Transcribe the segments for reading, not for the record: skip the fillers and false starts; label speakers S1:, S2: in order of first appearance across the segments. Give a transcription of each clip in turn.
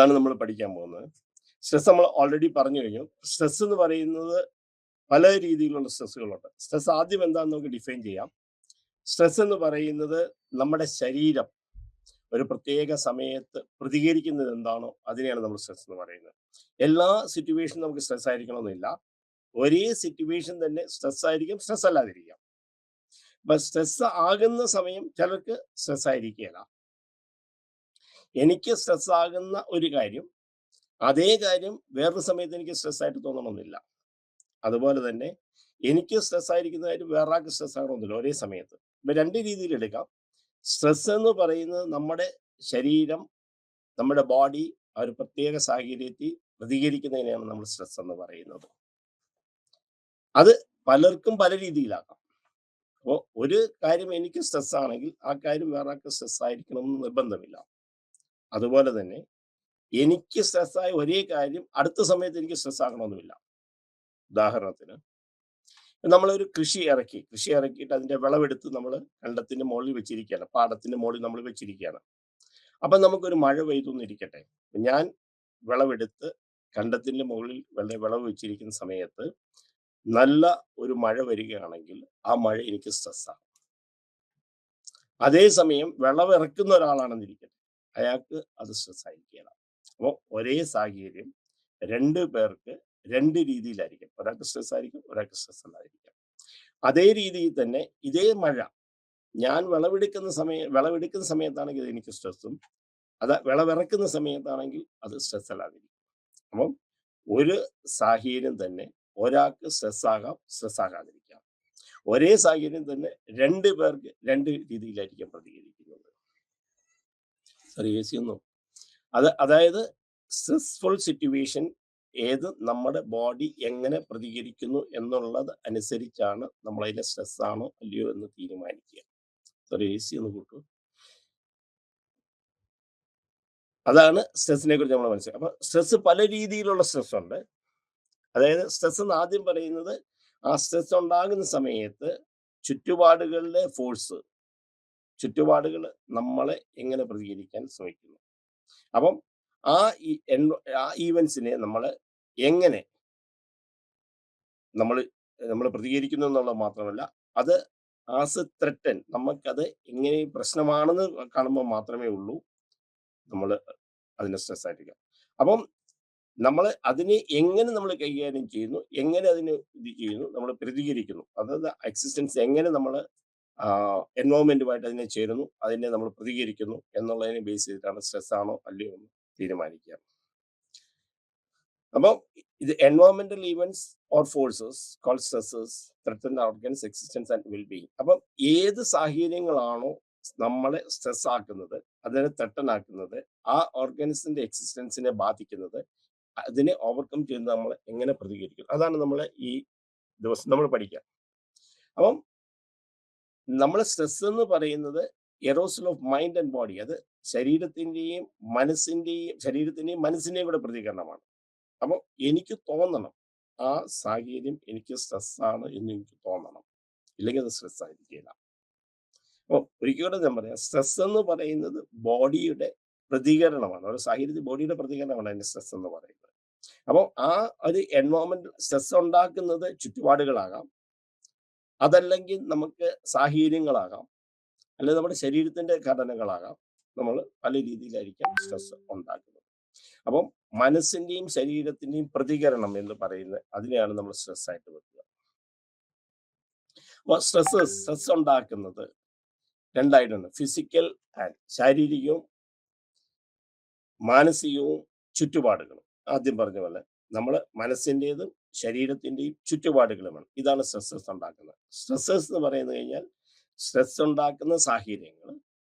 S1: അതാണ് നമ്മൾ പഠിക്കാൻ പോകുന്നത്. സ്ട്രെസ് നമ്മൾ ഓൾറെഡി പറഞ്ഞു കഴിഞ്ഞു. സ്ട്രെസ് എന്ന് പറയുന്നത് പല രീതിയിലുള്ള സ്ട്രെസ്സുകളുണ്ട്. സ്ട്രെസ് ആദ്യം എന്താണെന്ന് നമുക്ക് ഡിഫൈൻ ചെയ്യാം. സ്ട്രെസ് എന്ന് പറയുന്നത് നമ്മുടെ ശരീരം ഒരു പ്രത്യേക സമയത്ത് പ്രതികരിക്കുന്നത് എന്താണോ അതിനെയാണ് നമ്മൾ സ്ട്രെസ് എന്ന് പറയുന്നത്. എല്ലാ സിറ്റുവേഷനും നമുക്ക് സ്ട്രെസ് ആയിരിക്കണമെന്നില്ല. ഒരേ സിറ്റുവേഷൻ തന്നെ സ്ട്രെസ് ആയിരിക്കും, സ്ട്രെസ് അല്ലാതിരിക്കാം. അപ്പൊ സ്ട്രെസ് ആകുന്ന സമയം ചിലർക്ക് സ്ട്രെസ് ആയിരിക്കുകയില്ല. എനിക്ക് സ്ട്രെസ് ആകുന്ന ഒരു കാര്യം അതേ കാര്യം വേറൊരു സമയത്ത് എനിക്ക് സ്ട്രെസ് ആയിട്ട് തോന്നണമെന്നില്ല. അതുപോലെ തന്നെ എനിക്ക് സ്ട്രെസ് ആയിരിക്കുന്ന കാര്യം വേറൊരാൾക്ക് സ്ട്രെസ് ആകണമെന്നില്ല ഒരേ സമയത്ത്. ഇപ്പൊ രണ്ട് രീതിയിൽ എടുക്കാം. സ്ട്രെസ് എന്ന് പറയുന്നത് നമ്മുടെ ശരീരം, നമ്മുടെ ബോഡി ആ ഒരു പ്രത്യേക സാഹചര്യത്തിൽ പ്രതികരിക്കുന്നതിനെയാണ് നമ്മൾ സ്ട്രെസ് എന്ന് പറയുന്നത്. അത് പലർക്കും പല രീതിയിലാക്കാം. അപ്പോൾ ഒരു കാര്യം എനിക്ക് സ്ട്രെസ് ആണെങ്കിൽ ആ കാര്യം വേറൊരാൾക്ക് സ്ട്രെസ് ആയിരിക്കണം എന്ന് നിർബന്ധമില്ല. അതുപോലെ തന്നെ എനിക്ക് സ്ട്രെസ്സായ ഒരേ കാര്യം അടുത്ത സമയത്ത് എനിക്ക് സ്ട്രെസ് ആകണമെന്നുമില്ല. ഉദാഹരണത്തിന് നമ്മളൊരു കൃഷി ഇറക്കിയിട്ട് അതിന്റെ വിളവെടുത്ത് നമ്മൾ കണ്ടത്തിന്റെ മുകളിൽ വെച്ചിരിക്കുകയാണ്, പാടത്തിന്റെ മുകളിൽ നമ്മൾ വെച്ചിരിക്കുകയാണ്. അപ്പൊ നമുക്കൊരു മഴ പെയ്തുന്നിരിക്കട്ടെ. ഞാൻ വിളവെടുത്ത് കണ്ടത്തിന്റെ മുകളിൽ വിളവ് വെച്ചിരിക്കുന്ന സമയത്ത് നല്ല ഒരു മഴ വരികയാണെങ്കിൽ ആ മഴ എനിക്ക് സ്ട്രെസ്സാണ്. അതേസമയം വിളവിറക്കുന്ന ഒരാളാണെന്നിരിക്കട്ടെ, അയാൾക്ക് അത് സ്ട്രെസ് ആയിരിക്കുകയില്ല. അപ്പോൾ ഒരേ സാഹചര്യം രണ്ടു പേർക്ക് രണ്ട് രീതിയിലായിരിക്കും. ഒരാൾക്ക് സ്ട്രെസ് ആയിരിക്കും, ഒരാൾക്ക് സ്ട്രെസ് അല്ലായിരിക്കും. അതേ രീതിയിൽ തന്നെ ഇതേ മഴ ഞാൻ വിളവെടുക്കുന്ന സമയത്താണെങ്കിൽ എനിക്ക് സ്ട്രെസ്സും, അത് വിളവിറക്കുന്ന സമയത്താണെങ്കിൽ അത് സ്ട്രെസ് അല്ലാതിരിക്കും. അപ്പം ഒരു സാഹചര്യം തന്നെ ഒരാൾക്ക് സ്ട്രെസ് ആകാം, സ്ട്രെസ് ആകാതിരിക്കാം. ഒരേ സാഹചര്യം തന്നെ രണ്ടു പേർക്ക് രണ്ട് രീതിയിലായിരിക്കും പ്രതികരിക്കുന്നത്. അതായത് സ്ട്രെസ്ഫുൾ സിറ്റുവേഷൻ ഏത് നമ്മുടെ ബോഡി എങ്ങനെ പ്രതികരിക്കുന്നു എന്നുള്ളത് അനുസരിച്ചാണ് നമ്മൾ അതിന്റെ സ്ട്രെസ് ആണോ അല്ലയോ എന്ന് തീരുമാനിക്കുക. ഒന്ന് കൂട്ടു. അതാണ് സ്ട്രെസ്സിനെ കുറിച്ച് നമ്മൾ മനസ്സിലാക്കുക. അപ്പൊ സ്ട്രെസ് പല രീതിയിലുള്ള സ്ട്രെസ് ഉണ്ട്. അതായത് സ്ട്രെസ് എന്ന് ആദ്യം പറയുന്നത് ആ സ്ട്രെസ് ഉണ്ടാകുന്ന സമയത്ത് ചുറ്റുപാടുകളുടെ ഫോഴ്സ്, ചുറ്റുപാടുകൾ നമ്മളെ എങ്ങനെ പ്രതികരിക്കാൻ ശ്രമിക്കുന്നു. അപ്പം ആ ഈവൻസിനെ നമ്മൾ എങ്ങനെ നമ്മൾ പ്രതികരിക്കുന്നു എന്നുള്ളത് മാത്രമല്ല, അത് ആസ് എ ത്രെറ്റൻ നമുക്കത് എങ്ങനെ പ്രശ്നമാണെന്ന് കാണുമ്പോൾ മാത്രമേ ഉള്ളൂ നമ്മൾ അതിനെ സ്ട്രെസ് ആയിരിക്കാം. അപ്പം നമ്മൾ അതിനെ എങ്ങനെ നമ്മൾ കൈകാര്യം ചെയ്യുന്നു, എങ്ങനെ അതിന് ഇത് ചെയ്യുന്നു, നമ്മൾ പ്രതികരിക്കുന്നു. അതായത് എക്സിസ്റ്റൻസ് എങ്ങനെ നമ്മൾ എൻവയോൺമെന്റുമായിട്ട് അതിനെ ചേരുന്നു, അതിനെ നമ്മൾ പ്രതികരിക്കുന്നു എന്നുള്ളതിനെ ബേസ് ചെയ്തിട്ടാണ് സ്ട്രെസ് ആണോ അല്ലയോ എന്ന് തീരുമാനിക്കുക. അപ്പം ഇത് എൻവയോൺമെന്റൽ events or forces called stresses threaten organs existence and wellbeing. അപ്പം ഏത് സാഹചര്യങ്ങളാണോ നമ്മളെ സ്ട്രെസ് ആക്കുന്നത്, അതിനെ ത്രെട്ടൻ ആക്കുന്നത്, ആ ഓർഗൻസിന്റെ എക്സിസ്റ്റൻസിനെ ബാധിക്കുന്നത്, അതിനെ ഓവർകം ചെയ്യുന്നത് നമ്മൾ എങ്ങനെ പ്രതികരിക്കും, അതാണ് നമ്മൾ ഈ ദിവസം നമ്മൾ പഠിക്കുക. അപ്പം നമ്മളെ സ്ട്രെസ് എന്ന് പറയുന്നത് aerosol of mind and body, അത് ശരീരത്തിന്റെയും മനസ്സിന്റെയും കൂടെ പ്രതികരണമാണ്. അപ്പം എനിക്ക് തോന്നണം ആ സാഹചര്യം എനിക്ക് സ്ട്രെസ്സാണ് എന്ന് എനിക്ക് തോന്നണം, ഇല്ലെങ്കിൽ അത് സ്ട്രെസ് ആയിരിക്കില്ല. അപ്പോൾ ഒരിക്കലും ഞാൻ പറയാം, സ്ട്രെസ് എന്ന് പറയുന്നത് ബോഡിയുടെ പ്രതികരണമാണ്. ഒരു സാഹചര്യത്തിൽ ബോഡിയുടെ പ്രതികരണമാണ് അതിന്റെ സ്ട്രെസ് എന്ന് പറയുന്നത്. അപ്പോൾ ആ ഒരു എൻവയോൺമെന്റ് സ്ട്രെസ് ഉണ്ടാക്കുന്നത് ചുറ്റുപാടുകളാകാം, അതല്ലെങ്കിൽ നമുക്ക് സാഹചര്യങ്ങളാകാം, അല്ലെങ്കിൽ നമ്മുടെ ശരീരത്തിന്റെ ഘടനകളാകാം. നമ്മൾ പല രീതിയിലായിരിക്കാം സ്ട്രെസ് ഉണ്ടാക്കുന്നത്. അപ്പം മനസ്സിന്റെയും ശരീരത്തിന്റെയും പ്രതികരണം എന്ന് പറയുന്നത് അതിനെയാണ് നമ്മൾ സ്ട്രെസ് ആയിട്ട് വെക്കുക. അപ്പോൾ സ്ട്രെസ് ഉണ്ടാക്കുന്നത് രണ്ടായിട്ടുണ്ട്: ഫിസിക്കൽ ആൻഡ് ശാരീരികവും മാനസികവും ചുറ്റുപാടുകളും. ആദ്യം പറഞ്ഞ പോലെ നമ്മൾ മനസ്സിൻ്റെതും ശരീരത്തിൻ്റെയും ചുറ്റുപാടുകളുമാണ്. ഇതാണ് സ്ട്രെസ്സസ് ഉണ്ടാക്കുന്നത്. സ്ട്രെസ്സസ് എന്ന് പറയുന്നത് കഴിഞ്ഞാൽ സ്ട്രെസ് ഉണ്ടാക്കുന്ന സാഹചര്യങ്ങൾ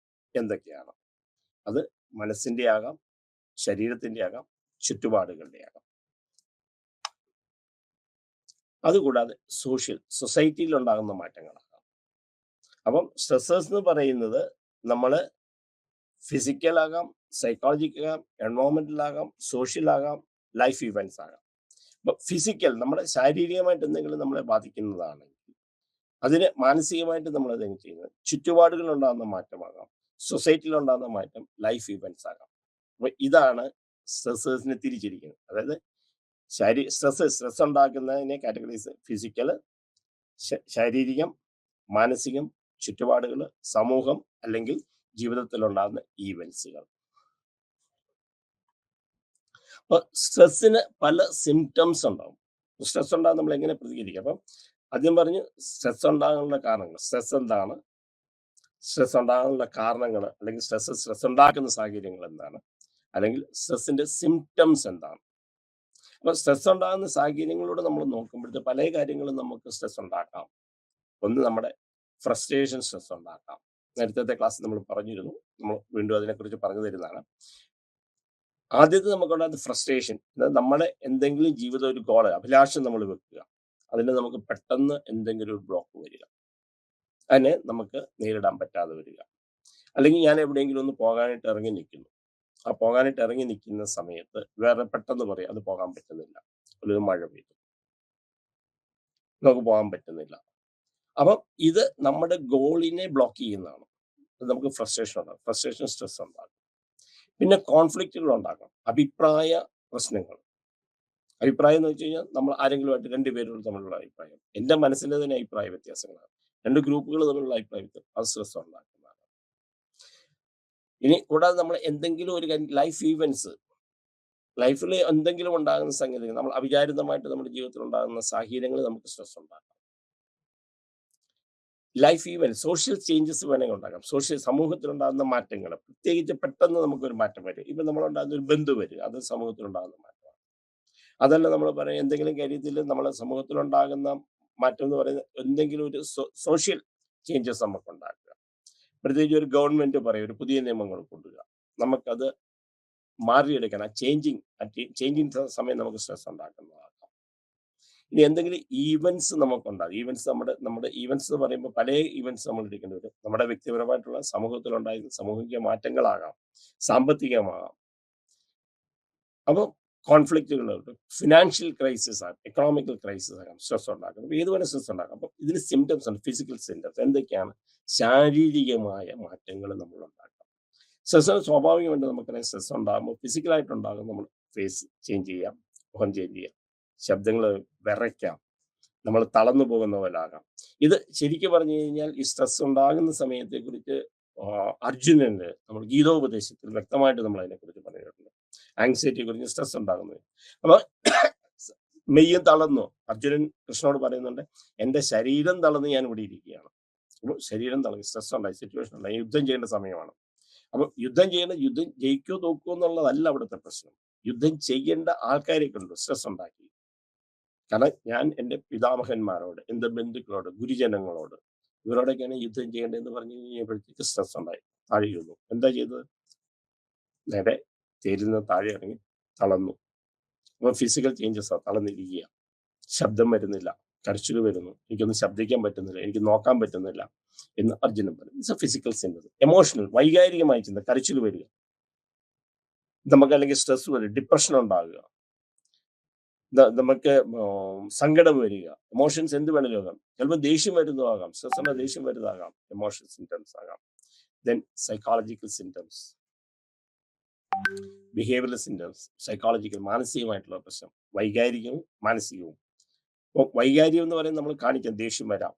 S1: എന്തൊക്കെയാണ്? അത് മനസ്സിൻ്റെ ആകാം, ശരീരത്തിൻ്റെ ആകാം, ചുറ്റുപാടുകളുടെ ആകാം. അതുകൂടാതെ സൊസൈറ്റിയിൽ ഉണ്ടാകുന്ന മാറ്റങ്ങളാകാം. അപ്പം സ്ട്രെസ്സസ് എന്ന് പറയുന്നത് നമ്മൾ ഫിസിക്കൽ ആകാം, സൈക്കോളജിക്കൽ ആകാം, എൻവയോൺമെന്റൽ ആകാം, സോഷ്യൽ ആകാം, ലൈഫ് ഇവന്റ്സ് ആകാം. അപ്പൊ ഫിസിക്കൽ നമ്മുടെ ശാരീരികമായിട്ട് എന്തെങ്കിലും നമ്മളെ ബാധിക്കുന്നതാണെങ്കിൽ അതിന് മാനസികമായിട്ട് നമ്മൾ അതെങ്ങനെ ചെയ്യുന്നത്, ചുറ്റുപാടുകളിൽ ഉണ്ടാകുന്ന മാറ്റമാകാം, സൊസൈറ്റിയിൽ ഉണ്ടാകുന്ന മാറ്റം, ലൈഫ് ഇവന്റ്സ് ആകാം. അപ്പൊ ഇതാണ് സ്ട്രെസ്സേഴ്സിനെ തിരിച്ചിരിക്കുന്നത്. അതായത് സ്ട്രെസ് ഉണ്ടാക്കുന്നതിനെ കാറ്റഗറൈസ് ഫിസിക്കൽ, ശാരീരികം, മാനസികം, ചുറ്റുപാടുകൾ, സമൂഹം അല്ലെങ്കിൽ ജീവിതത്തിലുണ്ടാകുന്ന ഈവൻസുകൾ. അപ്പൊ സ്ട്രെസ്സിന് പല സിംറ്റംസ് ഉണ്ടാവും. സ്ട്രെസ് ഉണ്ടാകും നമ്മൾ എങ്ങനെ പ്രതികരിക്കും? അപ്പം ആദ്യം പറഞ്ഞു സ്ട്രെസ് ഉണ്ടാകാനുള്ള കാരണങ്ങൾ. സ്ട്രെസ് എന്താണ്? സ്ട്രെസ് ഉണ്ടാകാനുള്ള കാരണങ്ങൾ, അല്ലെങ്കിൽ സ്ട്രെസ് ഉണ്ടാക്കുന്ന സാഹചര്യങ്ങൾ എന്താണ്, അല്ലെങ്കിൽ സ്ട്രെസ്സിന്റെ സിംറ്റംസ് എന്താണ്? അപ്പൊ സ്ട്രെസ് ഉണ്ടാകുന്ന സാഹചര്യങ്ങളോട് നമ്മൾ നോക്കുമ്പോഴത്തെ പല കാര്യങ്ങളും നമുക്ക് സ്ട്രെസ് ഉണ്ടാക്കാം. ഒന്ന് നമ്മുടെ ഫ്രസ്ട്രേഷൻ സ്ട്രെസ് ഉണ്ടാക്കാം. നേരത്തെ ക്ലാസ്സിൽ നമ്മൾ പറഞ്ഞിരുന്നു, നമ്മൾ വീണ്ടും അതിനെക്കുറിച്ച് പറഞ്ഞു തരുന്നതാണ്. ആദ്യത്തെ നമുക്കുണ്ടാകുന്ന ഫ്രസ്ട്രേഷൻ, നമ്മുടെ എന്തെങ്കിലും ജീവിത ഒരു ഗോള്, അഭിലാഷം നമ്മൾ വെക്കുക, അതിന് നമുക്ക് പെട്ടെന്ന് എന്തെങ്കിലും ഒരു ബ്ലോക്ക് വരിക, അതിനെ നമുക്ക് നേരിടാൻ പറ്റാതെ വരിക. അല്ലെങ്കിൽ ഞാൻ എവിടെയെങ്കിലും ഒന്ന് പോകാനായിട്ട് ഇറങ്ങി നിൽക്കുന്നു, ആ പോകാനായിട്ട് ഇറങ്ങി നിൽക്കുന്ന സമയത്ത് വേറെ പെട്ടെന്ന് പറയും അത് പോകാൻ പറ്റുന്നില്ല, ഒരു മഴ പെയ്തു, നമുക്ക് പോകാൻ പറ്റുന്നില്ല. അപ്പം ഇത് നമ്മുടെ ഗോളിനെ ബ്ലോക്ക് ചെയ്യുന്നതാണ്. നമുക്ക് ഫ്രസ്ട്രേഷൻ ഉണ്ടാകും, ഫ്രസ്ട്രേഷൻ സ്ട്രെസ് ഉണ്ടാകും. പിന്നെ കോൺഫ്ലിക്റ്റുകൾ ഉണ്ടാക്കാം, അഭിപ്രായ പ്രശ്നങ്ങൾ. അഭിപ്രായം എന്ന് വെച്ച് കഴിഞ്ഞാൽ നമ്മൾ ആരെങ്കിലുമായിട്ട് രണ്ടുപേരും തമ്മിലുള്ള അഭിപ്രായം, എൻ്റെ മനസ്സിലെ തന്നെ അഭിപ്രായ വ്യത്യാസങ്ങളാണ്, രണ്ട് ഗ്രൂപ്പുകൾ തമ്മിലുള്ള അഭിപ്രായ വ്യത്യാസം, അത് സ്ട്രെസ് ഉണ്ടാക്കുന്നതാണ്. ഇനി കൂടാതെ നമ്മൾ എന്തെങ്കിലും ഒരു ലൈഫ് ഈവൻസ്, ലൈഫിൽ എന്തെങ്കിലും ഉണ്ടാകുന്ന സംഗതികൾ, നമ്മൾ അവിചാരിതമായിട്ട് നമ്മുടെ ജീവിതത്തിൽ ഉണ്ടാകുന്ന സാഹചര്യങ്ങൾ നമുക്ക് സ്ട്രെസ് ഉണ്ടാക്കാം. ലൈഫ് ഈവൻ സോഷ്യൽ ചേഞ്ചസ് വേണമെങ്കിൽ ഉണ്ടാകാം. സമൂഹത്തിലുണ്ടാകുന്ന മാറ്റങ്ങൾ, പ്രത്യേകിച്ച് പെട്ടെന്ന് നമുക്കൊരു മാറ്റം വരും. ഇപ്പം നമ്മളുണ്ടാകുന്ന ഒരു ബന്ധു വരും, അത് സമൂഹത്തിലുണ്ടാകുന്ന മാറ്റമാണ്. അതല്ല നമ്മൾ പറയാം എന്തെങ്കിലും കാര്യത്തിൽ നമ്മളെ സമൂഹത്തിലുണ്ടാകുന്ന മാറ്റം എന്ന് പറയുന്നത് എന്തെങ്കിലും ഒരു സോഷ്യൽ ചേഞ്ചസ് നമുക്ക് ഉണ്ടാക്കുക. പ്രത്യേകിച്ച് ഒരു ഗവൺമെന്റ് പറയും ഒരു പുതിയ നിയമങ്ങൾ കൊണ്ടുവരിക, നമുക്കത് മാറിയെടുക്കാൻ ആ ചേഞ്ചിങ് സമയം നമുക്ക് സ്ട്രെസ് ഉണ്ടാക്കുന്നതാകാം. ഇനി എന്തെങ്കിലും ഈവൻസ് നമുക്കുണ്ടാകും. നമ്മുടെ ഈവൻസ് എന്ന് പറയുമ്പോൾ പല ഈവൻസ് നമ്മൾ എടുക്കേണ്ടി വരും. നമ്മുടെ വ്യക്തിപരമായിട്ടുള്ള സമൂഹത്തിലുണ്ടായിരുന്ന സാമൂഹിക മാറ്റങ്ങളാകാം, സാമ്പത്തികമാകാം. അപ്പോൾ കോൺഫ്ലിക്റ്റുകൾ, ഫിനാൻഷ്യൽ ക്രൈസിസ് ആകാം, എക്കണോമിക്കൽ ക്രൈസിസ് ആകാം, സ്ട്രെസ് ഉണ്ടാക്കും. അപ്പോൾ ഏതുപോലെ സ്ട്രെസ് ഉണ്ടാക്കാം. അപ്പം ഇതിന് സിംറ്റംസ് ഉണ്ട്, ഫിസിക്കൽ സിംറ്റംസ്. എന്തൊക്കെയാണ്? ശാരീരികമായ മാറ്റങ്ങൾ നമ്മൾ ഉണ്ടാക്കാം. സ്ട്രെസ് സ്വാഭാവികമായിട്ട് നമുക്കറിയാം, സ്ട്രെസ് ഉണ്ടാകുമ്പോൾ ഫിസിക്കലായിട്ടുണ്ടാകും. നമ്മൾ ഫേസ് ചേഞ്ച് ചെയ്യാം, മുഖം ചേഞ്ച് ചെയ്യാം, ശബ്ദങ്ങൾ വിറയ്ക്കാം, നമ്മൾ തളർന്നു പോകുന്ന പോലെ ആകാം. ഇത് ശരിക്കും പറഞ്ഞു കഴിഞ്ഞാൽ ഈ സ്ട്രെസ് ഉണ്ടാകുന്ന സമയത്തെക്കുറിച്ച് അർജുനന് നമ്മൾ ഗീതോപദേശത്തിൽ വ്യക്തമായിട്ട് നമ്മൾ അതിനെക്കുറിച്ച് പറഞ്ഞിട്ടുണ്ട്. ആങ്സൈറ്റിയെ കുറിച്ച്, സ്ട്രെസ് ഉണ്ടാകുന്നത്. അപ്പൊ മെയ്യും തളർന്നു. അർജുനൻ കൃഷ്ണനോട് പറയുന്നുണ്ട്, എൻ്റെ ശരീരം തളർന്ന് ഞാൻ ഇവിടെ ഇരിക്കുകയാണ്. അപ്പോൾ ശരീരം തളർന്നു, സ്ട്രെസ് ഉണ്ടായി, സിറ്റുവേഷൻ ഉണ്ടായി, യുദ്ധം ചെയ്യേണ്ട സമയമാണ്. അപ്പൊ യുദ്ധം ജയിക്കോ തോക്കോ എന്നുള്ളതല്ല അവിടുത്തെ പ്രശ്നം. യുദ്ധം ചെയ്യേണ്ട ആൾക്കാരെ കണ്ടു സ്ട്രെസ് ഉണ്ടാക്കി. കാരണം ഞാൻ എൻ്റെ പിതാമഹന്മാരോട്, എൻ്റെ ബന്ധുക്കളോട്, ഗുരുജനങ്ങളോട്, ഇവരോടൊക്കെയാണ് യുദ്ധം ചെയ്യേണ്ടതെന്ന് പറഞ്ഞു കഴിഞ്ഞപ്പോഴത്തേക്ക് സ്ട്രെസ് ഉണ്ടായി, താഴെ ഇരുന്നു. എന്താ ചെയ്തത്? നേരെ തേരുന്ന താഴെ ഇറങ്ങി തളർന്നു. അപ്പോൾ ഫിസിക്കൽ ചേഞ്ചസ് ആ, തളർന്നിരിക്കുക, ശബ്ദം വരുന്നില്ല, കരച്ചിൽ വരുന്നു, എനിക്കൊന്നും ശബ്ദിക്കാൻ പറ്റുന്നില്ല, എനിക്ക് നോക്കാൻ പറ്റുന്നില്ല എന്ന് അർജുനൻ പറയും. It's A physical symptom. Emotional, വൈകാരികമായി ചിന്ത, കരച്ചിൽ വരിക, നമുക്ക് അല്ലെങ്കിൽ സ്ട്രെസ് വരിക, ഡിപ്രഷൻ ഉണ്ടാകുക, നമുക്ക് സങ്കടം വരിക, എമോഷൻസ് എന്ത് വേണമെങ്കിലും ആകാം. ചിലപ്പോൾ ദേഷ്യം വരുന്നതാകാം, സ്ട്രെസ് ദേഷ്യം വരുന്നതാകാം, എമോഷണൽ സിംറ്റംസ് ആകാം. Then psychological symptoms, behavioural symptoms, psychological, മാനസികമായിട്ടുള്ള പ്രശ്നം, വൈകാരികവും മാനസികവും. അപ്പോൾ വൈകാരികം എന്ന് പറയുന്നത് നമ്മൾ കാണിക്കാം, ദേഷ്യം വരാം,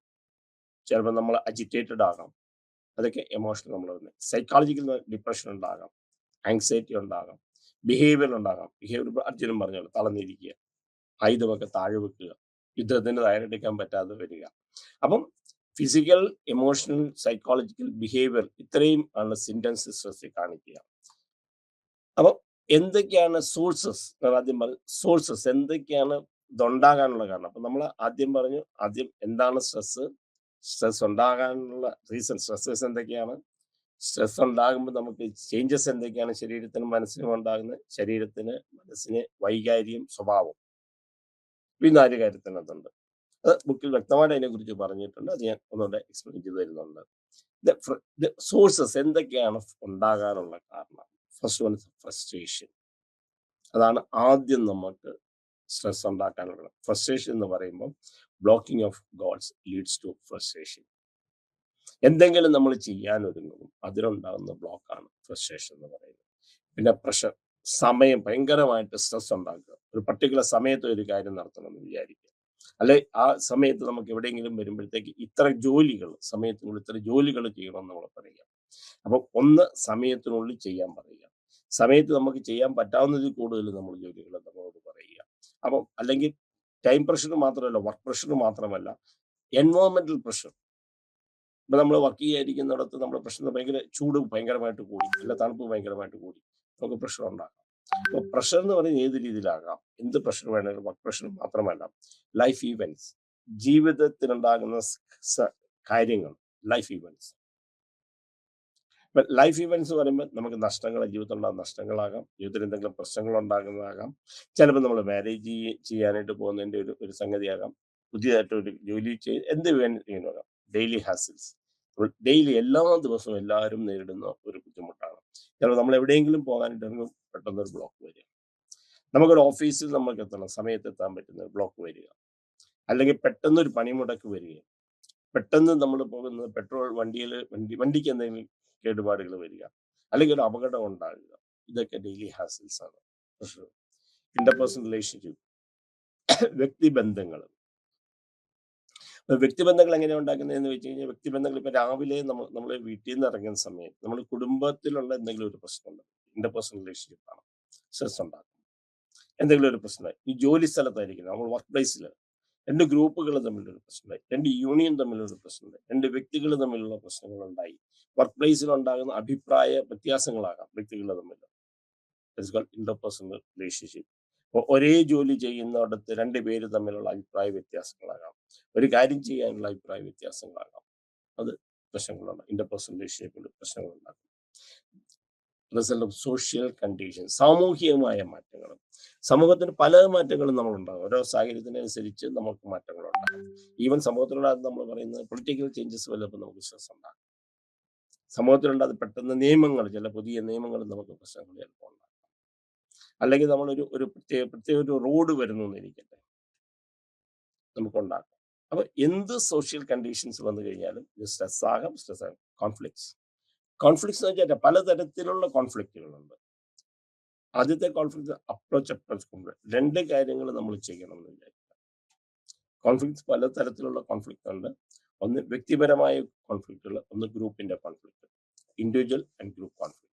S1: ചിലപ്പോൾ നമ്മൾ അജിറ്റേറ്റഡ് ആകാം, അതൊക്കെ എമോഷണൽ നമ്മൾ വരുന്നത്. സൈക്കോളജിക്കൽ ഡിപ്രഷൻ ഉണ്ടാകാം, ആങ്സൈറ്റി ഉണ്ടാകാം, ബിഹേവിയർ ഉണ്ടാകാം. ബിഹേവിയർ അർജുനൻ പറഞ്ഞോളൂ, തളർന്നിരിക്കുക, ആയുധമൊക്കെ താഴെ വെക്കുക, യുദ്ധത്തിന് തയ്യാറെടുക്കാൻ പറ്റാതെ വരിക. അപ്പം ഫിസിക്കൽ, എമോഷണൽ, സൈക്കോളജിക്കൽ, ബിഹേവിയർ, ഇത്രയും ആണ് സിംറ്റംസ് സ്ട്രെസ് കാണിക്കുക. അപ്പം എന്തൊക്കെയാണ് സോഴ്സസ്? ആദ്യം പറഞ്ഞു സോഴ്സസ് എന്തൊക്കെയാണ് ഇതുണ്ടാകാനുള്ള കാരണം. അപ്പം നമ്മൾ ആദ്യം പറഞ്ഞു, ആദ്യം എന്താണ് സ്ട്രെസ്, സ്ട്രെസ് ഉണ്ടാകാനുള്ള റീസൺ, സ്ട്രെസ്സസ് എന്തൊക്കെയാണ്, സ്ട്രെസ് ഉണ്ടാകുമ്പോൾ നമുക്ക് ചേഞ്ചസ് എന്തൊക്കെയാണ് ശരീരത്തിനും മനസ്സിനും ഉണ്ടാകുന്നത്, ശരീരത്തിന്, മനസ്സിന്, വൈകാരികം, സ്വഭാവം, ഈ 4 കാര്യത്തിനകത്തുണ്ട്. അത് ബുക്കിൽ വ്യക്തമായിട്ട് അതിനെക്കുറിച്ച് പറഞ്ഞിട്ടുണ്ട്. അത് ഞാൻ ഒന്നുകൂടെ എക്സ്പ്ലെയിൻ ചെയ്ത് തരുന്നുണ്ട്. സോഴ്സസ് എന്തൊക്കെയാണ് ഉണ്ടാകാനുള്ള കാരണം. First one frustration. അതാണ് ആദ്യം നമുക്ക് സ്ട്രെസ് ഉണ്ടാക്കാനുള്ള. ഫ്രസ്ട്രേഷൻ എന്ന് പറയുമ്പോൾ blocking of goals leads to frustration. എന്തെങ്കിലും നമ്മൾ ചെയ്യാൻ ഒരുങ്ങും, അതിലുണ്ടാകുന്ന ബ്ലോക്കാണ് ഫ്രസ്ട്രേഷൻ എന്ന് പറയുന്നത്. പിന്നെ പ്രഷർ, സമയം ഭയങ്കരമായിട്ട് സ്ട്രെസ് ഉണ്ടാക്കുക. ഒരു പർട്ടിക്കുലർ സമയത്ത് ഒരു കാര്യം നടത്തണമെന്ന് വിചാരിക്കുക. അല്ലെ ആ സമയത്ത് നമുക്ക് എവിടെയെങ്കിലും വരുമ്പോഴത്തേക്ക് ഇത്ര ജോലികൾ സമയത്തിനുള്ളിൽ ഇത്ര ജോലികൾ ചെയ്യണമെന്ന് നമ്മൾ പറയുക. അപ്പം ഒന്ന് സമയത്തിനുള്ളിൽ ചെയ്യാൻ പറയുക. സമയത്ത് നമുക്ക് ചെയ്യാൻ പറ്റാവുന്നതിൽ കൂടുതൽ നമ്മൾ ജോലികൾ നമ്മളോട് പറയുക. അപ്പം അല്ലെങ്കിൽ ടൈം പ്രഷർ മാത്രമല്ല, വർക്ക് പ്രഷർ മാത്രമല്ല, എൻവയോൺമെന്റൽ പ്രഷർ. ഇപ്പൊ നമ്മൾ വർക്ക് ചെയ്യാതിരിക്കുന്നിടത്ത് നമ്മുടെ പ്രഷർ ഭയങ്കര ചൂട് ഭയങ്കരമായിട്ട് കൂടി, അല്ല തണുപ്പ് ഭയങ്കരമായിട്ട് കൂടി, നമുക്ക് പ്രഷർ ഉണ്ടാക്കാം. അപ്പോൾ പ്രഷർ എന്ന് പറയുന്നത് ഏത് രീതിയിലാകാം, എന്ത് പ്രഷർ വേണമെങ്കിലും, വർക്ക് പ്രഷർ മാത്രമല്ല, ലൈഫ് ഈവൻസ്, ജീവിതത്തിലുണ്ടാകുന്ന കാര്യങ്ങൾ, ലൈഫ് ഈവൻസ്. ലൈഫ് ഈവൻസ് പറയുമ്പോൾ നമുക്ക് നഷ്ടങ്ങൾ, ജീവിതത്തിൽ ഉണ്ടാകുന്ന നഷ്ടങ്ങളാകാം, ജീവിതത്തിൽ എന്തെങ്കിലും പ്രശ്നങ്ങൾ ഉണ്ടാകുന്നതാകാം, ചിലപ്പോൾ നമ്മൾ മാരേജ് ചെയ്യാനായിട്ട് പോകുന്നതിൻ്റെ ഒരു ഒരു സംഗതിയാകാം, പുതിയതായിട്ട് ഒരു ജോലി എന്ത് വേണമെങ്കിലും, ഡെയിലി ഹാസിൽസ്. ഡെയിലി എല്ലാ ദിവസവും എല്ലാവരും നേരിടുന്ന ഒരു ബുദ്ധിമുട്ടാണ്. ചിലപ്പോൾ നമ്മൾ എവിടെയെങ്കിലും പോകാനായിട്ട് പെട്ടെന്നൊരു ബ്ലോക്ക് വരിക, നമുക്കൊരു ഓഫീസിൽ നമുക്ക് എത്തണം, സമയത്ത് എത്താൻ പറ്റുന്ന ബ്ലോക്ക് വരിക, അല്ലെങ്കിൽ പെട്ടെന്നൊരു പണിമുടക്ക് വരിക, പെട്ടെന്ന് നമ്മൾ പോകുന്നത് പെട്രോൾ വണ്ടിക്ക് എന്തെങ്കിലും കേടുപാടുകൾ വരിക, അല്ലെങ്കിൽ ഒരു അപകടം ഉണ്ടാകുക, ഇതൊക്കെ ഡെയിലി ഹാസിൽസ് ആണ്. Interpersonal relationship, വ്യക്തിബന്ധങ്ങൾ. വ്യക്തിബന്ധങ്ങൾ എങ്ങനെയാണ് ഉണ്ടാക്കുന്നതെന്ന് വെച്ച് കഴിഞ്ഞാൽ, വ്യക്തിബന്ധങ്ങൾ ഇപ്പൊ രാവിലെ നമ്മൾ വീട്ടിൽ നിന്ന് ഇറങ്ങുന്ന സമയത്ത് നമ്മൾ കുടുംബത്തിലുള്ള എന്തെങ്കിലും ഒരു പ്രശ്നമുണ്ട്, ഇന്റർപേഴ്സണൽ റിലേഷൻഷിപ്പ് ആണ് സ്ട്രെസ് ഉണ്ടാക്കും. എന്തെങ്കിലും ഒരു പ്രശ്നമായി, ഈ ജോലി സ്ഥലത്തായിരിക്കും, നമ്മൾ വർക്ക് പ്ലേസിൽ രണ്ട് ഗ്രൂപ്പുകൾ തമ്മിലൊരു പ്രശ്നമായി, രണ്ട് യൂണിയൻ തമ്മിലൊരു പ്രശ്നമുണ്ടായി, രണ്ട് വ്യക്തികൾ തമ്മിലുള്ള പ്രശ്നങ്ങൾ ഉണ്ടായി, വർക്ക് പ്ലേസിൽ ഉണ്ടാകുന്ന അഭിപ്രായ വ്യത്യാസങ്ങളാകാം വ്യക്തികൾ തമ്മിൽ. Interpersonal relationship. ഒരേ ജോലി ചെയ്യുന്നിടത്ത് രണ്ട് പേര് തമ്മിലുള്ള അഭിപ്രായ വ്യത്യാസങ്ങളാകാം, ഒരു കാര്യം ചെയ്യാനുള്ള അഭിപ്രായ വ്യത്യാസങ്ങളാകാം, അത് പ്രശ്നങ്ങളുണ്ട്. ഇന്റർപേഴ്സണൽ റിലേഷൻഷിപ്പിൽ പ്രശ്നങ്ങളുണ്ടാകും. റിസൾട്ട് ഓഫ് സോഷ്യൽ കണ്ടീഷൻ, സാമൂഹികമായ മാറ്റങ്ങൾ. സമൂഹത്തിന് പല മാറ്റങ്ങളും നമ്മളുണ്ടാകും, ഓരോ സാഹചര്യത്തിനനുസരിച്ച് നമുക്ക് മാറ്റങ്ങളുണ്ടാകും. ഈവൻ സമൂഹത്തിലുള്ള നമ്മൾ പറയുന്നത് പൊളിറ്റിക്കൽ ചേഞ്ചസ് വല്ലപ്പോൾ നമുക്ക് സ്ട്രെസ് ഉണ്ടാകും. സമൂഹത്തിലുണ്ടാകുന്ന പെട്ടെന്ന് നിയമങ്ങൾ, ചില പുതിയ നിയമങ്ങൾ നമുക്ക് പ്രശ്നങ്ങൾ ചിലപ്പോൾ ഉണ്ടാകും. അല്ലെങ്കിൽ നമ്മളൊരു ഒരു പ്രത്യേക ഒരു റോഡ് വരുന്നു എന്നിരിക്കട്ടെ, നമുക്കുണ്ടാകും. അപ്പൊ എന്ത് സോഷ്യൽ കണ്ടീഷൻസ് വന്നു കഴിഞ്ഞാലും സ്ട്രെസ് ആകാം. കോൺഫ്ലിക്ട്സ് എന്ന് വെച്ചാൽ പലതരത്തിലുള്ള കോൺഫ്ലിക്റ്റുകളുണ്ട്. ആദ്യത്തെ കോൺഫ്ലിക്റ്റ് അപ്രോച്ച് കോൺഫ്ലിക്റ്റ്. രണ്ട് കാര്യങ്ങൾ നമ്മൾ ചെയ്യണം എന്ന് വിചാരിക്കുക. കോൺഫ്ലിക്ട്സ് പലതരത്തിലുള്ള കോൺഫ്ലിക്റ്റ് ഉണ്ട്. ഒന്ന് വ്യക്തിപരമായ കോൺഫ്ലിക്റ്റുകൾ, ഒന്ന് ഗ്രൂപ്പിന്റെ conflict, individual and group conflict.